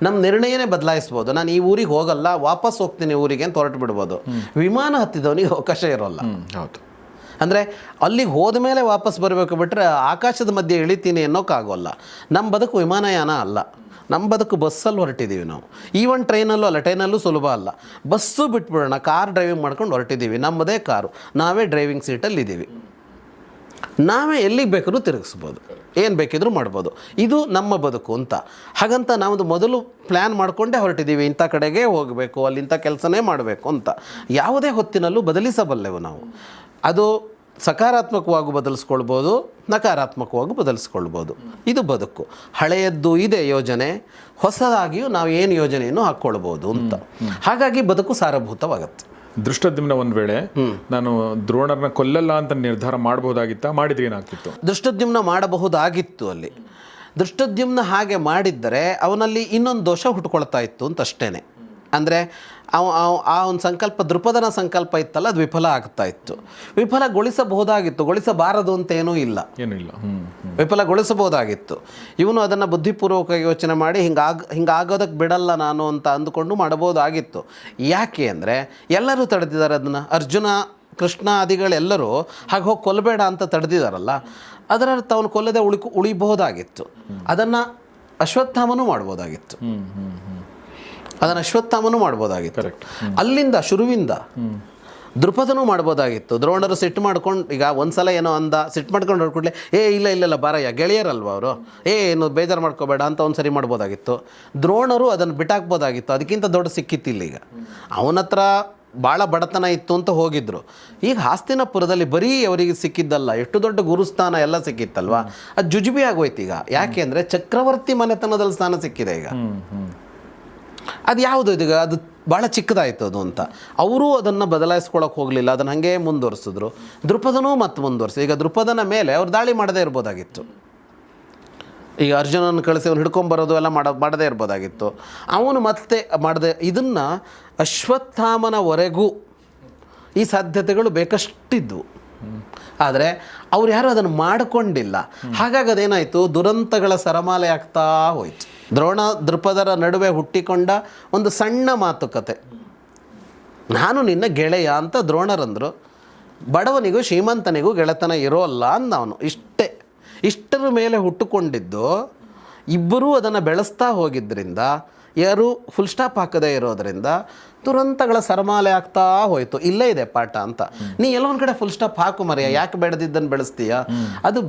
ನಮ್ಮ ನಿರ್ಣಯನೇ ಬದಲಾಯಿಸ್ಬೋದು. ನಾನು ಈ ಊರಿಗೆ ಹೋಗಲ್ಲ, ವಾಪಸ್ ಹೋಗ್ತೀನಿ ಊರಿಗೆ ಅಂತ ಹೊರಟು ಬಿಡ್ಬೋದು. ವಿಮಾನ ಹತ್ತಿದವನಿಗೆ ಅವಕಾಶ ಇರೋಲ್ಲ. ಹೌದು. ಅಂದರೆ ಅಲ್ಲಿಗೆ ಹೋದ ಮೇಲೆ ವಾಪಸ್ ಬರಬೇಕು, ಬಿಟ್ಟರೆ ಆಕಾಶದ ಮಧ್ಯೆ ಇಳಿತೀನಿ ಅನ್ನೋಕ್ಕಾಗೋಲ್ಲ. ನಮ್ಮ ಬದುಕು ವಿಮಾನಯಾನ ಅಲ್ಲ, ನಮ್ಮ ಬದುಕು ಬಸ್ಸಲ್ಲಿ ಹೊರಟಿದ್ದೀವಿ ನಾವು. ಈವನ್ ಟ್ರೈನಲ್ಲೂ ಅಲ್ಲ, ಟ್ರೈನಲ್ಲೂ ಸುಲಭ ಅಲ್ಲ. ಬಸ್ಸು ಬಿಟ್ಬಿಡೋಣ, ಕಾರ್ ಡ್ರೈವಿಂಗ್ ಮಾಡ್ಕೊಂಡು ಹೊರಟಿದ್ದೀವಿ, ನಮ್ಮದೇ ಕಾರು, ನಾವೇ ಡ್ರೈವಿಂಗ್ ಸೀಟಲ್ಲಿ ಇದ್ದೀವಿ, ನಾವೇ ಎಲ್ಲಿಗೆ ಬೇಕಾದ್ರೂ ತಿರುಗಿಸ್ಬೋದು, ಏನು ಬೇಕಿದ್ರೂ ಮಾಡ್ಬೋದು. ಇದು ನಮ್ಮ ಬದುಕು ಅಂತ. ಹಾಗಂತ ನಾವು ಮೊದಲು ಪ್ಲ್ಯಾನ್ ಮಾಡಿಕೊಂಡೇ ಹೊರಟಿದ್ದೀವಿ, ಇಂಥ ಕಡೆಗೆ ಹೋಗಬೇಕು, ಅಲ್ಲಿ ಇಂಥ ಕೆಲಸನೇ ಮಾಡಬೇಕು ಅಂತ. ಯಾವುದೇ ಹೊತ್ತಿನಲ್ಲೂ ಬದಲಿಸಬಲ್ಲೆವು ನಾವು. ಅದು ಸಕಾರಾತ್ಮಕವಾಗಿ ಬದಲಿಸ್ಕೊಳ್ಬೋದು, ನಕಾರಾತ್ಮಕವಾಗಿ ಬದಲಿಸ್ಕೊಳ್ಬೋದು. ಇದು ಬದುಕು. ಹಳೆಯದ್ದು ಇದೆ ಯೋಜನೆ, ಹೊಸದಾಗಿಯೂ ನಾವು ಏನು ಯೋಜನೆಯನ್ನು ಹಾಕ್ಕೊಳ್ಬೋದು ಅಂತ. ಹಾಗಾಗಿ ಬದುಕು ಸಾರಭೂತವಾಗುತ್ತೆ. ದೃಷ್ಟದ್ಯುಮ್ನ ಒಂದು ವೇಳೆ ನಾನು ದ್ರೋಣರನ್ನ ಕೊಲ್ಲಲ್ಲ ಅಂತ ನಿರ್ಧಾರ ಮಾಡಬಹುದಾಗಿತ್ತಾ, ಮಾಡಿದ್ರೆ ಏನಾಗ್ತಿತ್ತು? ದೃಷ್ಟದ್ಯುಮ್ನ ಮಾಡಬಹುದಾಗಿತ್ತು. ಅಲ್ಲಿ ದೃಷ್ಟದ್ಯುಮ್ನ ಹಾಗೆ ಮಾಡಿದ್ದರೆ ಅವನಲ್ಲಿ ಇನ್ನೊಂದು ದೋಷ ಹುಟ್ಕೊಳ್ತಾ ಇತ್ತು ಅಂತ ಅಷ್ಟೇ. ಅಂದರೆ ಆ ಒಂದು ಸಂಕಲ್ಪ, ದೃಪದನ ಸಂಕಲ್ಪ ಇತ್ತಲ್ಲ, ಅದು ವಿಫಲ ಆಗ್ತಾ ಇತ್ತು. ವಿಫಲಗೊಳಿಸಬಹುದಾಗಿತ್ತು, ಗೊಳಿಸಬಾರದು ಅಂತ ಏನೂ ಇಲ್ಲ, ವಿಫಲಗೊಳಿಸಬಹುದಾಗಿತ್ತು. ಇವನು ಅದನ್ನು ಬುದ್ಧಿಪೂರ್ವಕ ಯೋಚನೆ ಮಾಡಿ ಹಿಂಗಾಗೋದಕ್ಕೆ ಬಿಡಲ್ಲ ನಾನು ಅಂತ ಅಂದುಕೊಂಡು ಮಾಡಬಹುದಾಗಿತ್ತು. ಯಾಕೆ ಅಂದರೆ ಎಲ್ಲರೂ ತಡೆದಿದ್ದಾರೆ ಅದನ್ನು. ಅರ್ಜುನ, ಕೃಷ್ಣ ಆದಿಗಳೆಲ್ಲರೂ ಹಾಗೆ ಹೋಗಿ ಕೊಲ್ಲಬೇಡ ಅಂತ ತಡೆದಿದ್ದಾರಲ್ಲ, ಅದರ ಅರ್ಥ ಅವನು ಕೊಲ್ಲದೆ ಉಳಿಬಹುದಾಗಿತ್ತು. ಅದನ್ನು ಅಶ್ವತ್ಥಾಮನೂ ಮಾಡ್ಬೋದಾಗಿತ್ತು, ಅದನ್ನು ಅಶ್ವತ್ಥಾಮನೂ ಮಾಡ್ಬೋದಾಗಿತ್ತು. ಅಲ್ಲಿಂದ ಶುರುವಿಂದ ದೃಪದನೂ ಮಾಡ್ಬೋದಾಗಿತ್ತು. ದ್ರೋಣರು ಸಿಟ್ಟು ಮಾಡ್ಕೊಂಡು, ಈಗ ಒಂದ್ಸಲ ಏನೋ ಅಂದ, ಸಿಟ್ಟು ಮಾಡ್ಕೊಂಡು ಹೊಡ್ಕೊಡ್ಲೆ, ಇಲ್ಲ ಬಾರಯ್ಯ, ಗೆಳೆಯರಲ್ವ ಅವರು, ಏನು ಬೇಜಾರು ಮಾಡ್ಕೋಬೇಡ ಅಂತ ಒಂದು ಸರಿ ಮಾಡ್ಬೋದಾಗಿತ್ತು. ದ್ರೋಣರು ಅದನ್ನು ಬಿಟ್ಟಾಕ್ಬೋದಾಗಿತ್ತು. ಅದಕ್ಕಿಂತ ದೊಡ್ಡ ಸಿಕ್ಕಿತ್ತಿಲ್ಲ. ಈಗ ಅವನ ಹತ್ರ ಭಾಳ ಬಡತನ ಇತ್ತು ಅಂತ ಹೋಗಿದ್ರು. ಈಗ ಹಸ್ತಿನಾಪುರದಲ್ಲಿ ಬರೀ ಅವರಿಗೆ ಸಿಕ್ಕಿದ್ದಲ್ಲ, ಎಷ್ಟು ದೊಡ್ಡ ಗುರುಸ್ಥಾನ ಎಲ್ಲ ಸಿಕ್ಕಿತ್ತಲ್ವ, ಅದು ಜುಜುಬಿ ಆಗೋಯ್ತು ಈಗ. ಯಾಕೆ ಅಂದರೆ ಚಕ್ರವರ್ತಿ ಮನೆತನದಲ್ಲಿ ಸ್ಥಾನ ಸಿಕ್ಕಿದೆ ಈಗ. ಅದು ಯಾವುದು ಇದೀಗ ಅದು ಭಾಳ ಚಿಕ್ಕದಾಯಿತು ಅದು ಅಂತ ಅವರು ಅದನ್ನು ಬದಲಾಯಿಸ್ಕೊಳ್ಳೋಕೆ ಹೋಗಲಿಲ್ಲ, ಅದನ್ನು ಹಾಗೆ ಮುಂದುವರಿಸಿದ್ರು. ದ್ರುಪದನೂ ಮತ್ತೆ ಮುಂದುವರಿಸಿ. ಈಗ ದ್ರುಪದನ ಮೇಲೆ ಅವ್ರು ದಾಳಿ ಮಾಡದೇ ಇರ್ಬೋದಾಗಿತ್ತು. ಈಗ ಅರ್ಜುನನ ಕಳಿಸಿ ಅವ್ನು ಹಿಡ್ಕೊಂಬರೋದು ಎಲ್ಲ ಮಾಡದೇ ಇರ್ಬೋದಾಗಿತ್ತು. ಅವನು ಮತ್ತೆ ಮಾಡದೆ ಇದನ್ನು ಅಶ್ವತ್ಥಾಮನವರೆಗೂ ಈ ಸಾಧ್ಯತೆಗಳು ಬೇಕಷ್ಟಿದ್ವು. ಆದರೆ ಅವ್ರು ಯಾರೂ ಅದನ್ನು ಮಾಡಿಕೊಂಡಿಲ್ಲ. ಹಾಗಾಗಿ ಅದೇನಾಯಿತು, ದುರಂತಗಳ ಸರಮಾಲೆ ಆಗ್ತಾ ಹೋಯಿತು. ದ್ರೋಣ ದೃಪದರ ನಡುವೆ ಹುಟ್ಟಿಕೊಂಡ ಒಂದು ಸಣ್ಣ ಮಾತುಕತೆ, ನಾನು ನಿನ್ನ ಗೆಳೆಯ ಅಂತ ದ್ರೋಣರಂದರು. ಬಡವನಿಗೂ ಶ್ರೀಮಂತನಿಗೂ ಗೆಳೆತನ ಇರೋಲ್ಲ ಅಂದ ಅವನು. ಇಷ್ಟರ ಮೇಲೆ ಹುಟ್ಟುಕೊಂಡಿದ್ದು ಇಬ್ಬರೂ ಅದನ್ನು ಬೆಳೆಸ್ತಾ ಹೋಗಿದ್ದರಿಂದ, ಯಾರು ಫುಲ್ ಸ್ಟಾಪ್ ಹಾಕದೇ ಇರೋದರಿಂದ ದುರಂತಗಳ ಸರಮಾಲೆ ಆಗ್ತಾ ಹೋಯಿತು. ಇಲ್ಲೇ ಇದೆ ಪಾಠ ಅಂತ. ನೀ ಎಲ್ಲೋ ಒಂದು ಕಡೆ ಫುಲ್ ಸ್ಟಾಪ್ ಹಾಕು ಮರೆಯ, ಯಾಕೆ ಬೆಳೆದಿದ್ದನ್ನು ಬೆಳೆಸ್ತೀಯ? ಅದು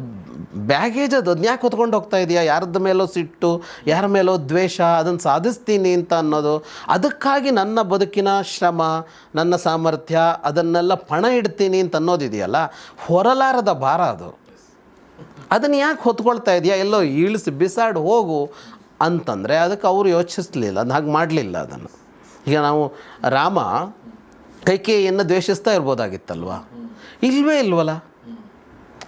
ಬ್ಯಾಗೇಜ್ ಅದನ್ನ ಯಾಕೆ ಹೊತ್ಕೊಂಡು ಹೋಗ್ತಾ ಇದೆಯಾ? ಯಾರದ್ದು ಮೇಲೋ ಸಿಟ್ಟು, ಯಾರ ಮೇಲೋ ದ್ವೇಷ, ಅದನ್ನು ಸಾಧಿಸ್ತೀನಿ ಅಂತ ಅನ್ನೋದು. ಅದಕ್ಕಾಗಿ ನನ್ನ ಬದುಕಿನ ಶ್ರಮ, ನನ್ನ ಸಾಮರ್ಥ್ಯ ಅದನ್ನೆಲ್ಲ ಪಣ ಇಡ್ತೀನಿ ಅಂತ ಅನ್ನೋದಿದೆಯಲ್ಲ, ಹೊರಲಾರದ ಭಾರ ಅದು. ಅದನ್ನು ಯಾಕೆ ಹೊತ್ಕೊಳ್ತಾ ಇದೆಯಾ? ಎಲ್ಲೋ ಇಳಿಸಿ ಬಿಸಾಡು ಹೋಗು ಅಂತಂದರೆ ಅದಕ್ಕೆ ಅವರು ಯೋಚಿಸಲಿಲ್ಲ, ಅದು ಹಾಗೆ ಮಾಡಲಿಲ್ಲ ಅದನ್ನು. ಈಗ ನಾವು ರಾಮ ಕೈಕೇಯಿಯನ್ನು ದ್ವೇಷಿಸ್ತಾ ಇರ್ಬೋದಾಗಿತ್ತಲ್ವ? ಇಲ್ವಲ್ಲ,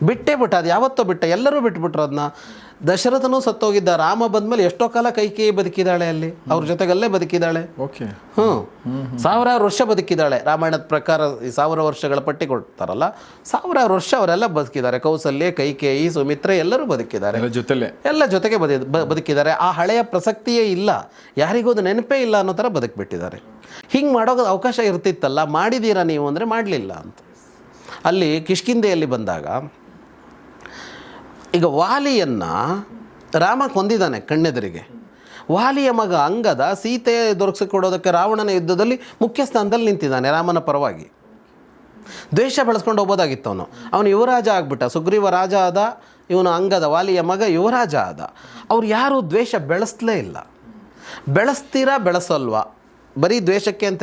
ಬಿಟ್ಟೇ ಬಿಟ್ಟ. ಅದು ಯಾವತ್ತೋ ಬಿಟ್ಟ, ಎಲ್ಲರೂ ಬಿಟ್ಬಿಟ್ರು ಅದನ್ನ. ದಶರಥನೂ ಸತ್ತೋಗಿದ್ದ. ರಾಮ ಬಂದಮೇಲೆ ಎಷ್ಟೋ ಕಾಲ ಕೈಕೇಯಿ ಬದುಕಿದ್ದಾಳೆ, ಅಲ್ಲಿ ಅವ್ರ ಜೊತೆಗಲ್ಲೇ ಬದುಕಿದ್ದಾಳೆ. ಓಕೆ. 1000 ವರ್ಷ ಬದುಕಿದ್ದಾಳೆ. ರಾಮಾಯಣದ ಪ್ರಕಾರ ಈ 1000 ವರ್ಷಗಳ ಪಟ್ಟಿ ಕೊಡ್ತಾರಲ್ಲ, 1000 ವರ್ಷ ಅವರೆಲ್ಲ ಬದುಕಿದ್ದಾರೆ. ಕೌಸಲ್ಯ, ಕೈಕೇಯಿ, ಸುಮಿತ್ರೆ ಎಲ್ಲರೂ ಬದುಕಿದ್ದಾರೆ. ಎಲ್ಲ ಜೊತೆಗೆ ಬದುಕಿದ್ದಾರೆ. ಆ ಹಳೆಯ ಪ್ರಸಕ್ತಿಯೇ ಇಲ್ಲ, ಯಾರಿಗೂ ಅದು ನೆನಪೇ ಇಲ್ಲ ಅನ್ನೋ ಥರ ಬದುಕಿಬಿಟ್ಟಿದ್ದಾರೆ. ಹಿಂಗೆ ಮಾಡೋದು ಅವಕಾಶ ಇರ್ತಿತ್ತಲ್ಲ, ಮಾಡಿದ್ದೀರಾ ನೀವು ಅಂದರೆ ಮಾಡಲಿಲ್ಲ ಅಂತ. ಅಲ್ಲಿ ಕಿಷ್ಕಿಂಧೆಯಲ್ಲಿ ಬಂದಾಗ ಈಗ ವಾಲಿಯನ್ನು ರಾಮ ಕೊಂದಿದ್ದಾನೆ ಕಣ್ಣೆದುರಿಗೆ. ವಾಲಿಯ ಮಗ ಅಂಗದ ಸೀತೆ ದೊರಕಿಸಿಕೊಡೋದಕ್ಕೆ ರಾವಣನ ಯುದ್ಧದಲ್ಲಿ ಮುಖ್ಯ ಸ್ಥಾನದಲ್ಲಿ ನಿಂತಿದ್ದಾನೆ ರಾಮನ ಪರವಾಗಿ. ದ್ವೇಷ ಬೆಳೆಸ್ಕೊಂಡು ಹೋಗ್ಬೋದಾಗಿತ್ತು. ಅವನು ಯುವರಾಜ ಆಗ್ಬಿಟ್ಟ. ಸುಗ್ರೀವ ರಾಜ ಆದ, ಇವನು ಅಂಗದ ವಾಲಿಯ ಮಗ ಯುವರಾಜ ಆದ. ಅವ್ರು ಯಾರೂ ದ್ವೇಷ ಬೆಳೆಸಲೇ ಇಲ್ಲ. ಬೆಳೆಸ್ತೀರಾ ಬೆಳೆಸಲ್ವಾ, ಬರೀ ದ್ವೇಷಕ್ಕೆ ಅಂತ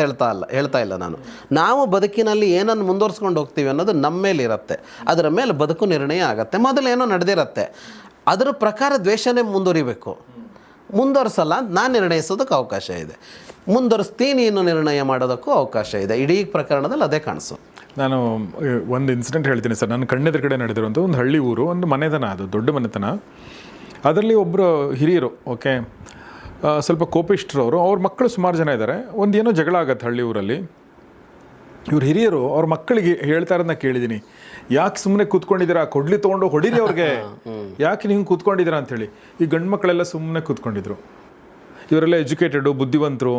ಹೇಳ್ತಾ ಇಲ್ಲ ನಾನು. ನಾವು ಬದುಕಿನಲ್ಲಿ ಏನನ್ನು ಮುಂದುವರ್ಸ್ಕೊಂಡು ಹೋಗ್ತೀವಿ ಅನ್ನೋದು ನಮ್ಮ ಮೇಲಿರುತ್ತೆ. ಅದರ ಮೇಲೆ ಬದುಕು ನಿರ್ಣಯ ಆಗುತ್ತೆ. ಮೊದಲೇನೋ ನಡೆದಿರುತ್ತೆ, ಅದರ ಪ್ರಕಾರ ದ್ವೇಷನೇ ಮುಂದುವರಿಬೇಕು. ಮುಂದುವರ್ಸಲ್ಲ ನಾನು ನಿರ್ಣಯಿಸೋದಕ್ಕೆ ಅವಕಾಶ ಇದೆ, ಮುಂದುವರಿಸ್ತೀನಿ ಇನ್ನು ನಿರ್ಣಯ ಮಾಡೋದಕ್ಕೂ ಅವಕಾಶ ಇದೆ. ಇಡೀ ಪ್ರಕರಣದಲ್ಲಿ ಅದೇ ಕಾಣಿಸು. ನಾನು ಒಂದು ಇನ್ಸಿಡೆಂಟ್ ಹೇಳ್ತೀನಿ ಸರ್. ನನ್ನ ಕಣ್ಣೆದ್ರ ಕಡೆ ನಡೆದಿರುವಂಥ ಒಂದು ಹಳ್ಳಿ ಊರು, ಒಂದು ಮನೆತನ, ಅದು ದೊಡ್ಡ ಮನೆತನ. ಅದರಲ್ಲಿ ಒಬ್ಬರು ಹಿರಿಯರು, ಓಕೆ, ಸ್ವಲ್ಪ ಕೋಪಿಷ್ಠರು ಅವರು. ಅವ್ರ ಮಕ್ಕಳು ಸುಮಾರು ಜನ ಇದ್ದಾರೆ. ಒಂದೇನೋ ಜಗಳ ಆಗತ್ತೆ ಹಳ್ಳಿ ಊರಲ್ಲಿ. ಇವ್ರು ಹಿರಿಯರು ಅವ್ರ ಮಕ್ಕಳಿಗೆ ಹೇಳ್ತಾ ಇರೋದನ್ನ ಕೇಳಿದ್ದೀನಿ, ಯಾಕೆ ಸುಮ್ಮನೆ ಕೂತ್ಕೊಂಡಿದ್ದೀರಾ, ಕೊಡ್ಲಿ ತೊಗೊಂಡು ಹೊಡೀರಿ ಅವ್ರಿಗೆ, ಯಾಕೆ ನೀವು ಕೂತ್ಕೊಂಡಿದ್ದೀರಾ ಅಂಥೇಳಿ. ಈ ಗಂಡು ಮಕ್ಕಳೆಲ್ಲ ಸುಮ್ಮನೆ ಕೂತ್ಕೊಂಡಿದ್ರು. ಇವರೆಲ್ಲ ಎಜುಕೇಟೆಡು, ಬುದ್ಧಿವಂತರು,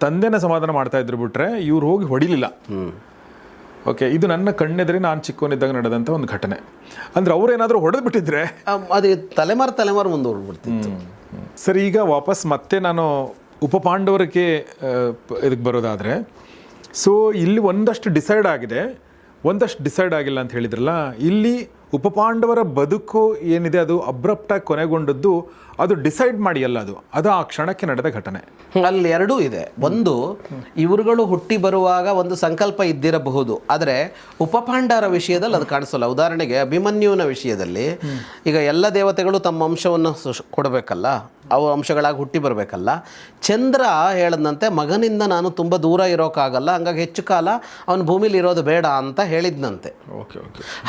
ತಂದೆನ ಸಮಾಧಾನ ಮಾಡ್ತಾಯಿದ್ರು ಬಿಟ್ರೆ ಇವ್ರು ಹೋಗಿ ಹೊಡಿಲಿಲ್ಲ. ಓಕೆ, ಇದು ನನ್ನ ಕಣ್ಣೆದ್ರೆ ನಾನು ಚಿಕ್ಕವನಿದ್ದಾಗ ನಡೆದಂಥ ಒಂದು ಘಟನೆ. ಅಂದರೆ ಅವ್ರೇನಾದರೂ ಹೊಡೆದು ಬಿಟ್ಟಿದ್ರೆ ಅದು ತಲೆಮಾರು ಮುಂದುವರ್ಬಿಡ್ತಿತ್ತು. ಸರಿ, ಈಗ ವಾಪಸ್ ಮತ್ತೆ ನಾನು ಉಪಪಾಂಡವರಿಗೆ ಇದಕ್ಕೆ ಬರೋದಾದರೆ, ಸೊ ಇಲ್ಲಿ ಒಂದಷ್ಟು ಡಿಸೈಡ್ ಆಗಿದೆ, ಒಂದಷ್ಟು ಡಿಸೈಡ್ ಆಗಿಲ್ಲ ಅಂತ ಹೇಳಿದ್ರಲ್ಲ. ಇಲ್ಲಿ ಉಪಪಾಂಡವರ ಬದುಕು ಏನಿದೆ ಅದು ಅಬ್ರಪ್ಟಾಗಿ ಕೊನೆಗೊಂಡದ್ದು, ಅದು ಡಿಸೈಡ್ ಮಾಡಿ ಅಲ್ಲ, ಅದು ಆ ಕ್ಷಣಕ್ಕೆ ನಡೆದ ಘಟನೆ. ಅಲ್ಲಿ ಎರಡೂ ಇದೆ. ಒಂದು, ಇವರುಗಳು ಹುಟ್ಟಿ ಬರುವಾಗ ಒಂದು ಸಂಕಲ್ಪ ಇದ್ದಿರಬಹುದು, ಆದರೆ ಉಪಪಾಂಡವರ ವಿಷಯದಲ್ಲಿ ಅದು ಕಾಣಿಸಲ್ಲ. ಉದಾಹರಣೆಗೆ ಅಭಿಮನ್ಯುವಿನ ವಿಷಯದಲ್ಲಿ ಈಗ ಎಲ್ಲ ದೇವತೆಗಳು ತಮ್ಮ ಅಂಶವನ್ನು ಕೊಡಬೇಕಲ್ಲ, ಅವು ಅಂಶಗಳಾಗಿ ಹುಟ್ಟಿ ಬರಬೇಕಲ್ಲ. ಚಂದ್ರ ಹೇಳದಂತೆ ಮಗನಿಂದ ನಾನು ತುಂಬ ದೂರ ಇರೋಕ್ಕಾಗಲ್ಲ, ಹಂಗಾಗಿ ಹೆಚ್ಚು ಕಾಲ ಅವನು ಭೂಮಿಲಿ ಇರೋದು ಬೇಡ ಅಂತ ಹೇಳಿದ್ನಂತೆ.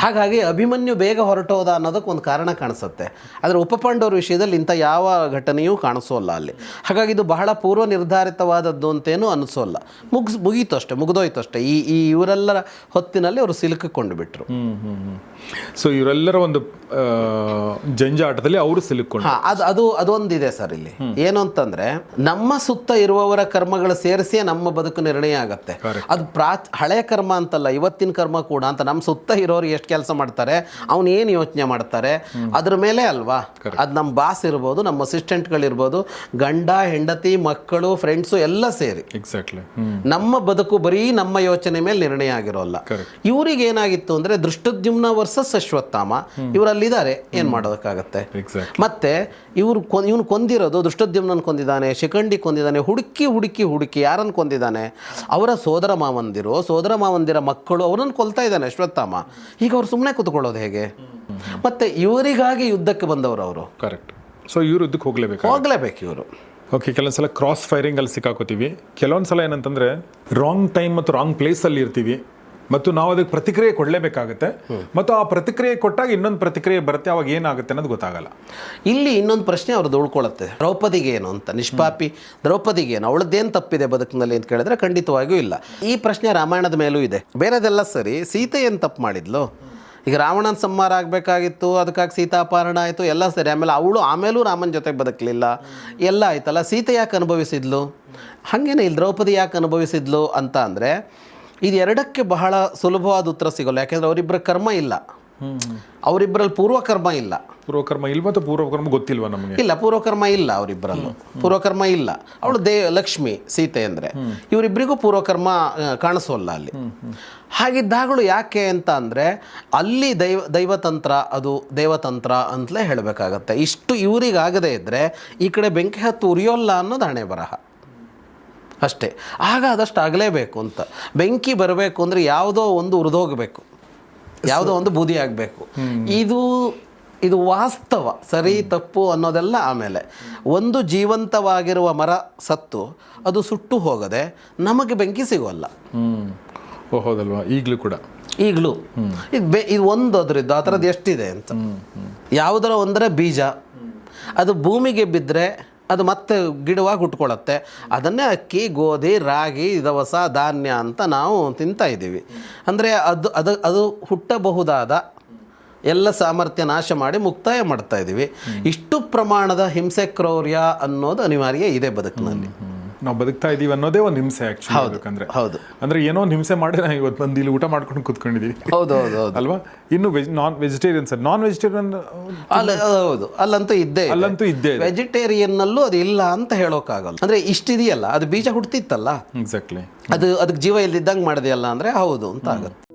ಹಾಗಾಗಿ ಅಭಿಮನ್ಯು ಬೇಗ ಹೊರಟೋದ ಅನ್ನೋದಕ್ಕೆ ಒಂದು ಕಾರಣ ಕಾಣಿಸುತ್ತೆ. ಆದರೆ ಉಪಪಾಂಡವರ ವಿಷಯದಲ್ಲಿ ಇಂಥ ಯಾವ ಘಟನೆಯೂ ಕಾಣಿಸೋಲ್ಲ ಅಲ್ಲಿ. ಹಾಗಾಗಿ ಇದು ಬಹಳ ಪೂರ್ವ ನಿರ್ಧಾರಿತವಾದದ್ದು ಅಂತೇನೂ ಅನಿಸೋಲ್ಲ. ಮುಗೀತು ಅಷ್ಟೇ, ಮುಗಿದೋಯ್ತು ಅಷ್ಟೇ. ಈ ಇವರೆಲ್ಲರ ಹೊತ್ತಿನಲ್ಲಿ ಅವರು ಸಿಲುಕಿಕೊಂಡು ಬಿಟ್ರು. ಸೊ ಇವರೆಲ್ಲರ ಒಂದು ಜಂಜಾಟದಲ್ಲಿ ಅವರು ಸಿಲುಕೊಂಡು, ಅದೊಂದಿದೆ ಸರ್ ಇಲ್ಲಿ. ಏನು ಅಂತಂದ್ರೆ, ನಮ್ಮ ಸುತ್ತ ಇರುವವರ ಕರ್ಮಗಳು ಸೇರಿಸಿಯೇ ನಮ್ಮ ಬದುಕು ನಿರ್ಣಯ ಆಗತ್ತೆ. ಅದು ಹಳೆಯ ಕರ್ಮ ಅಂತಲ್ಲ, ಇವತ್ತಿನ ಕರ್ಮ ಕೂಡ ಅಂತ. ನಮ್ಮ ಸುತ್ತ ಇರೋರು ಎಷ್ಟು ಕೆಲಸ ಮಾಡ್ತಾರೆ, ಅವನು ಏನು ಯೋಚನೆ ಮಾಡ್ತಾರೆ, ಅದ್ರ ಮೇಲೆ ಅಲ್ವಾ. ಅದು ನಮ್ಮ ಬಾಸ್ ಇರ್ಬೋದು, ನಮ್ಮ ಅಸಿಸ್ಟೆಂಟ್ಗಳಿರ್ಬೋದು, ಗಂಡ ಹೆಂಡತಿ ಮಕ್ಕಳು ಫ್ರೆಂಡ್ಸು ಎಲ್ಲ ಸೇರಿ ಎಕ್ಸಾಕ್ಟ್ಲಿ ನಮ್ಮ ಬದುಕು ಬರೀ ನಮ್ಮ ಯೋಚನೆ ಮೇಲೆ ನಿರ್ಣಯ ಆಗಿರೋಲ್ಲ. ಇವ್ರಿಗೆ ಏನಾಗಿತ್ತು ಅಂದ್ರೆ, ದೃಷ್ಟದ್ಯುಮ್ನ ವರ್ಸಸ್ ಅಶ್ವತ್ಥಾಮ ಇವರಲ್ಲಿದ್ದಾರೆ, ಏನ್ ಮಾಡೋದಕ್ಕಾಗತ್ತೆ. ಮತ್ತೆ ಇವನು ಕೊಂದಿರೋದು, ದೃಷ್ಟದ್ಯುಮ್ನನ್ನು ಕೊಂದಿದ್ದಾನೆ, ಶಿಖಂಡಿ ಕೊಂದಿದ್ದಾನೆ, ಹುಡುಕಿ ಯಾರನ್ನು ಕೊಂದಿದ್ದಾನೆ, ಅವರ ಸೋದರ ಮಾವಂದಿರ ಮಕ್ಕಳು, ಅವರನ್ನು ಕೊಲ್ತಾ ಇದ್ದಾನೆ ಅಶ್ವತ್ಥಾಮ. ಈಗ ಅವ್ರು ಸುಮ್ಮನೆ ಕೂತ್ಕೊಳ್ಳೋದು ಹೇಗೆ? ಮತ್ತೆ ಇವರಿಗಾಗಿ ಯುದ್ಧಕ್ಕೆ ಬಂದವರು ಅವರು. ಕರೆಕ್ಟ್. ಸೊ ಇವರು ಯುದ್ಧಕ್ಕೆ ಹೋಗ್ಲೇಬೇಕು ಇವರು. ಓಕೆ, ಕೆಲವೊಂದು ಸಲ ಕ್ರಾಸ್ ಫೈರಿಂಗಲ್ಲಿ ಸಿಕ್ಕಾಕೋತೀವಿ. ಕೆಲವೊಂದು ಸಲ ಏನಂತಂದರೆ ರಾಂಗ್ ಟೈಮ್ ಮತ್ತು ರಾಂಗ್ ಪ್ಲೇಸಲ್ಲಿ ಇರ್ತೀವಿ ಮತ್ತು ನಾವು ಅದಕ್ಕೆ ಪ್ರತಿಕ್ರಿಯೆ ಕೊಡಲೇಬೇಕಾಗುತ್ತೆ. ಮತ್ತು ಆ ಪ್ರತಿಕ್ರಿಯೆ ಕೊಟ್ಟಾಗ ಇನ್ನೊಂದು ಪ್ರತಿಕ್ರಿಯೆ ಬರುತ್ತೆ, ಅವಾಗ ಏನಾಗುತ್ತೆ ಅನ್ನೋದು ಗೊತ್ತಾಗಲ್ಲ. ಇಲ್ಲಿ ಇನ್ನೊಂದು ಪ್ರಶ್ನೆ ಅವ್ರದ್ದು ಉಳ್ಕೊಳ್ಳುತ್ತೆ, ದ್ರೌಪದಿಗೆ ಏನು ಅಂತ. ನಿಷ್ಪಾಪಿ ದ್ರೌಪದಿಗೆ ಏನು, ಅವಳದ್ದೇನು ತಪ್ಪಿದೆ ಬದುಕಿನಲ್ಲಿ ಅಂತ ಕೇಳಿದ್ರೆ ಖಂಡಿತವಾಗಿಯೂ ಇಲ್ಲ. ಈ ಪ್ರಶ್ನೆ ರಾಮಾಯಣದ ಮೇಲೂ ಇದೆ. ಬೇರೆದೆಲ್ಲ ಸರಿ, ಸೀತೆ ಏನು ತಪ್ಪು ಮಾಡಿದ್ಲು? ಈಗ ರಾವಣನ ಸಂಹಾರ ಆಗಬೇಕಾಗಿತ್ತು, ಅದಕ್ಕಾಗಿ ಸೀತಾಪಹರಣ ಆಯಿತು, ಎಲ್ಲ ಸರಿ. ಆಮೇಲೂ ರಾಮನ ಜೊತೆಗೆ ಬದುಕಲಿಲ್ಲ, ಎಲ್ಲ ಆಯ್ತಲ್ಲ. ಸೀತೆ ಯಾಕೆ ಅನುಭವಿಸಿದ್ಲು? ಹಾಗೇನೆ ಇಲ್ಲಿ ದ್ರೌಪದಿ ಯಾಕೆ ಅನುಭವಿಸಿದ್ಲು ಅಂತ ಅಂದರೆ, ಇದು ಎರಡಕ್ಕೆ ಬಹಳ ಸುಲಭವಾದ ಉತ್ತರ ಸಿಗೋಲ್ಲ. ಯಾಕೆಂದರೆ ಅವರಿಬ್ಬರ ಕರ್ಮ ಇಲ್ಲ, ಅವರಿಬ್ಬರಲ್ಲಿ ಪೂರ್ವಕರ್ಮ ಇಲ್ಲ. ಪೂರ್ವಕರ್ಮ ಇಲ್ಲ ಮತ್ತು ಪೂರ್ವಕರ್ಮ ಗೊತ್ತಿಲ್ವಾ ನಮಗೆ? ಇಲ್ಲ, ಪೂರ್ವಕರ್ಮ ಇಲ್ಲ ಅವರಿಬ್ಬರಲ್ಲೂ, ಪೂರ್ವಕರ್ಮ ಇಲ್ಲ. ಅವಳು ಲಕ್ಷ್ಮಿ ಸೀತೆ ಅಂದರೆ, ಇವರಿಬ್ಬರಿಗೂ ಪೂರ್ವಕರ್ಮ ಕಾಣಿಸೋಲ್ಲ ಅಲ್ಲಿ. ಹಾಗಿದ್ದಾಗಳು ಯಾಕೆ ಅಂತ ಅಂದರೆ, ಅಲ್ಲಿ ದೈವತಂತ್ರ, ಅದು ದೇವತಂತ್ರ ಅಂತಲೇ ಹೇಳಬೇಕಾಗತ್ತೆ. ಇಷ್ಟು ಇವರಿಗಾಗದೇ ಇದ್ದರೆ ಈ ಕಡೆ ಬೆಂಕಿ ಹತ್ತು ಉರಿಯೋಲ್ಲ ಅನ್ನೋದು ಹಣೆ ಬರಹ ಅಷ್ಟೇ. ಆಗ ಅದಷ್ಟು ಆಗಲೇಬೇಕು ಅಂತ. ಬೆಂಕಿ ಬರಬೇಕು ಅಂದರೆ ಯಾವುದೋ ಒಂದು ಉರಿದೋಗಬೇಕು, ಯಾವುದೋ ಒಂದು ಬೂದಿ ಆಗಬೇಕು. ಇದು ವಾಸ್ತವ. ಸರಿ ತಪ್ಪು ಅನ್ನೋದೆಲ್ಲ ಆಮೇಲೆ. ಒಂದು ಜೀವಂತವಾಗಿರುವ ಮರ ಸತ್ತು ಅದು ಸುಟ್ಟು ಹೋಗದೆ ನಮಗೆ ಬೆಂಕಿ ಸಿಗೋಲ್ಲ. ಹೌದಲ್ವಾ? ಈಗಲೂ ಇದು ಒಂದು ಅದರದ್ದು ಆ ಥರದ್ದು ಎಷ್ಟಿದೆ ಅಂತ. ಯಾವುದರ ಒಂದರ ಬೀಜ ಅದು ಭೂಮಿಗೆ ಬಿದ್ದರೆ ಅದು ಮತ್ತೆ ಗಿಡವಾಗಿ ಹುಟ್ಕೊಳ್ಳುತ್ತೆ. ಅದನ್ನೇ ಅಕ್ಕಿ, ಗೋಧಿ, ರಾಗಿ, ದವಸ, ಧಾನ್ಯ ಅಂತ ನಾವು ತಿಂತಾ ಇದ್ದೀವಿ. ಅಂದರೆ ಅದು ಹುಟ್ಟಬಹುದಾದ ಎಲ್ಲ ಸಾಮರ್ಥ್ಯ ನಾಶ ಮಾಡಿ ಮುಕ್ತಾಯ ಮಾಡ್ತಾ ಇದ್ದೀವಿ. ಇಷ್ಟು ಪ್ರಮಾಣದ ಹಿಂಸೆ, ಕ್ರೌರ್ಯ ಅನ್ನೋದು ಅನಿವಾರ್ಯ ಇದೆ ಬದುಕಿನಲ್ಲಿ. ನಾವು ಬದುಕ್ತಾ ಇದೀವಿ ಅನ್ನೋದೇ ಒಂದು ಹಿಂಸೆ ಆ್ಯಕ್ಚುಲಿ. ಹೌದು. ಅಂದರೆ ಏನೋ ಒಂದು ಹಿಂಸೆ ಮಾಡಿ ನಾವು ಇವತ್ತು ಬಂದು ಇಲ್ಲಿ ಊಟ ಮಾಡ್ಕೊಂಡು ಕೂತ್ಕೊಂಡಿದ್ದೀವಿ. ಹೌದು ಅಲ್ವಾ? ಇನ್ನು ನಾನ್ ವೆಜಿಟೇರಿಯನ್ ಹೌದು, ಅಲ್ಲಂತೂ ಇದ್ದೇ. ವೆಜಿಟೇರಿಯನ್ನಲ್ಲೂ ಅದು ಇಲ್ಲ ಅಂತ ಹೇಳೋಕ್ಕಾಗಲ್ಲ. ಅಂದರೆ ಇಷ್ಟಿದೆಯಲ್ಲ, ಅದು ಬೀಜ ಹುಡ್ತಿತ್ತಲ್ಲ, ಎಕ್ಸಾಕ್ಟ್ಲಿ, ಅದಕ್ಕೆ ಜೀವ ಇಲ್ದಿದ್ದಂಗೆ ಮಾಡಿದೆಯಲ್ಲ ಅಂದರೆ ಹೌದು ಅಂತ ಆಗುತ್ತೆ.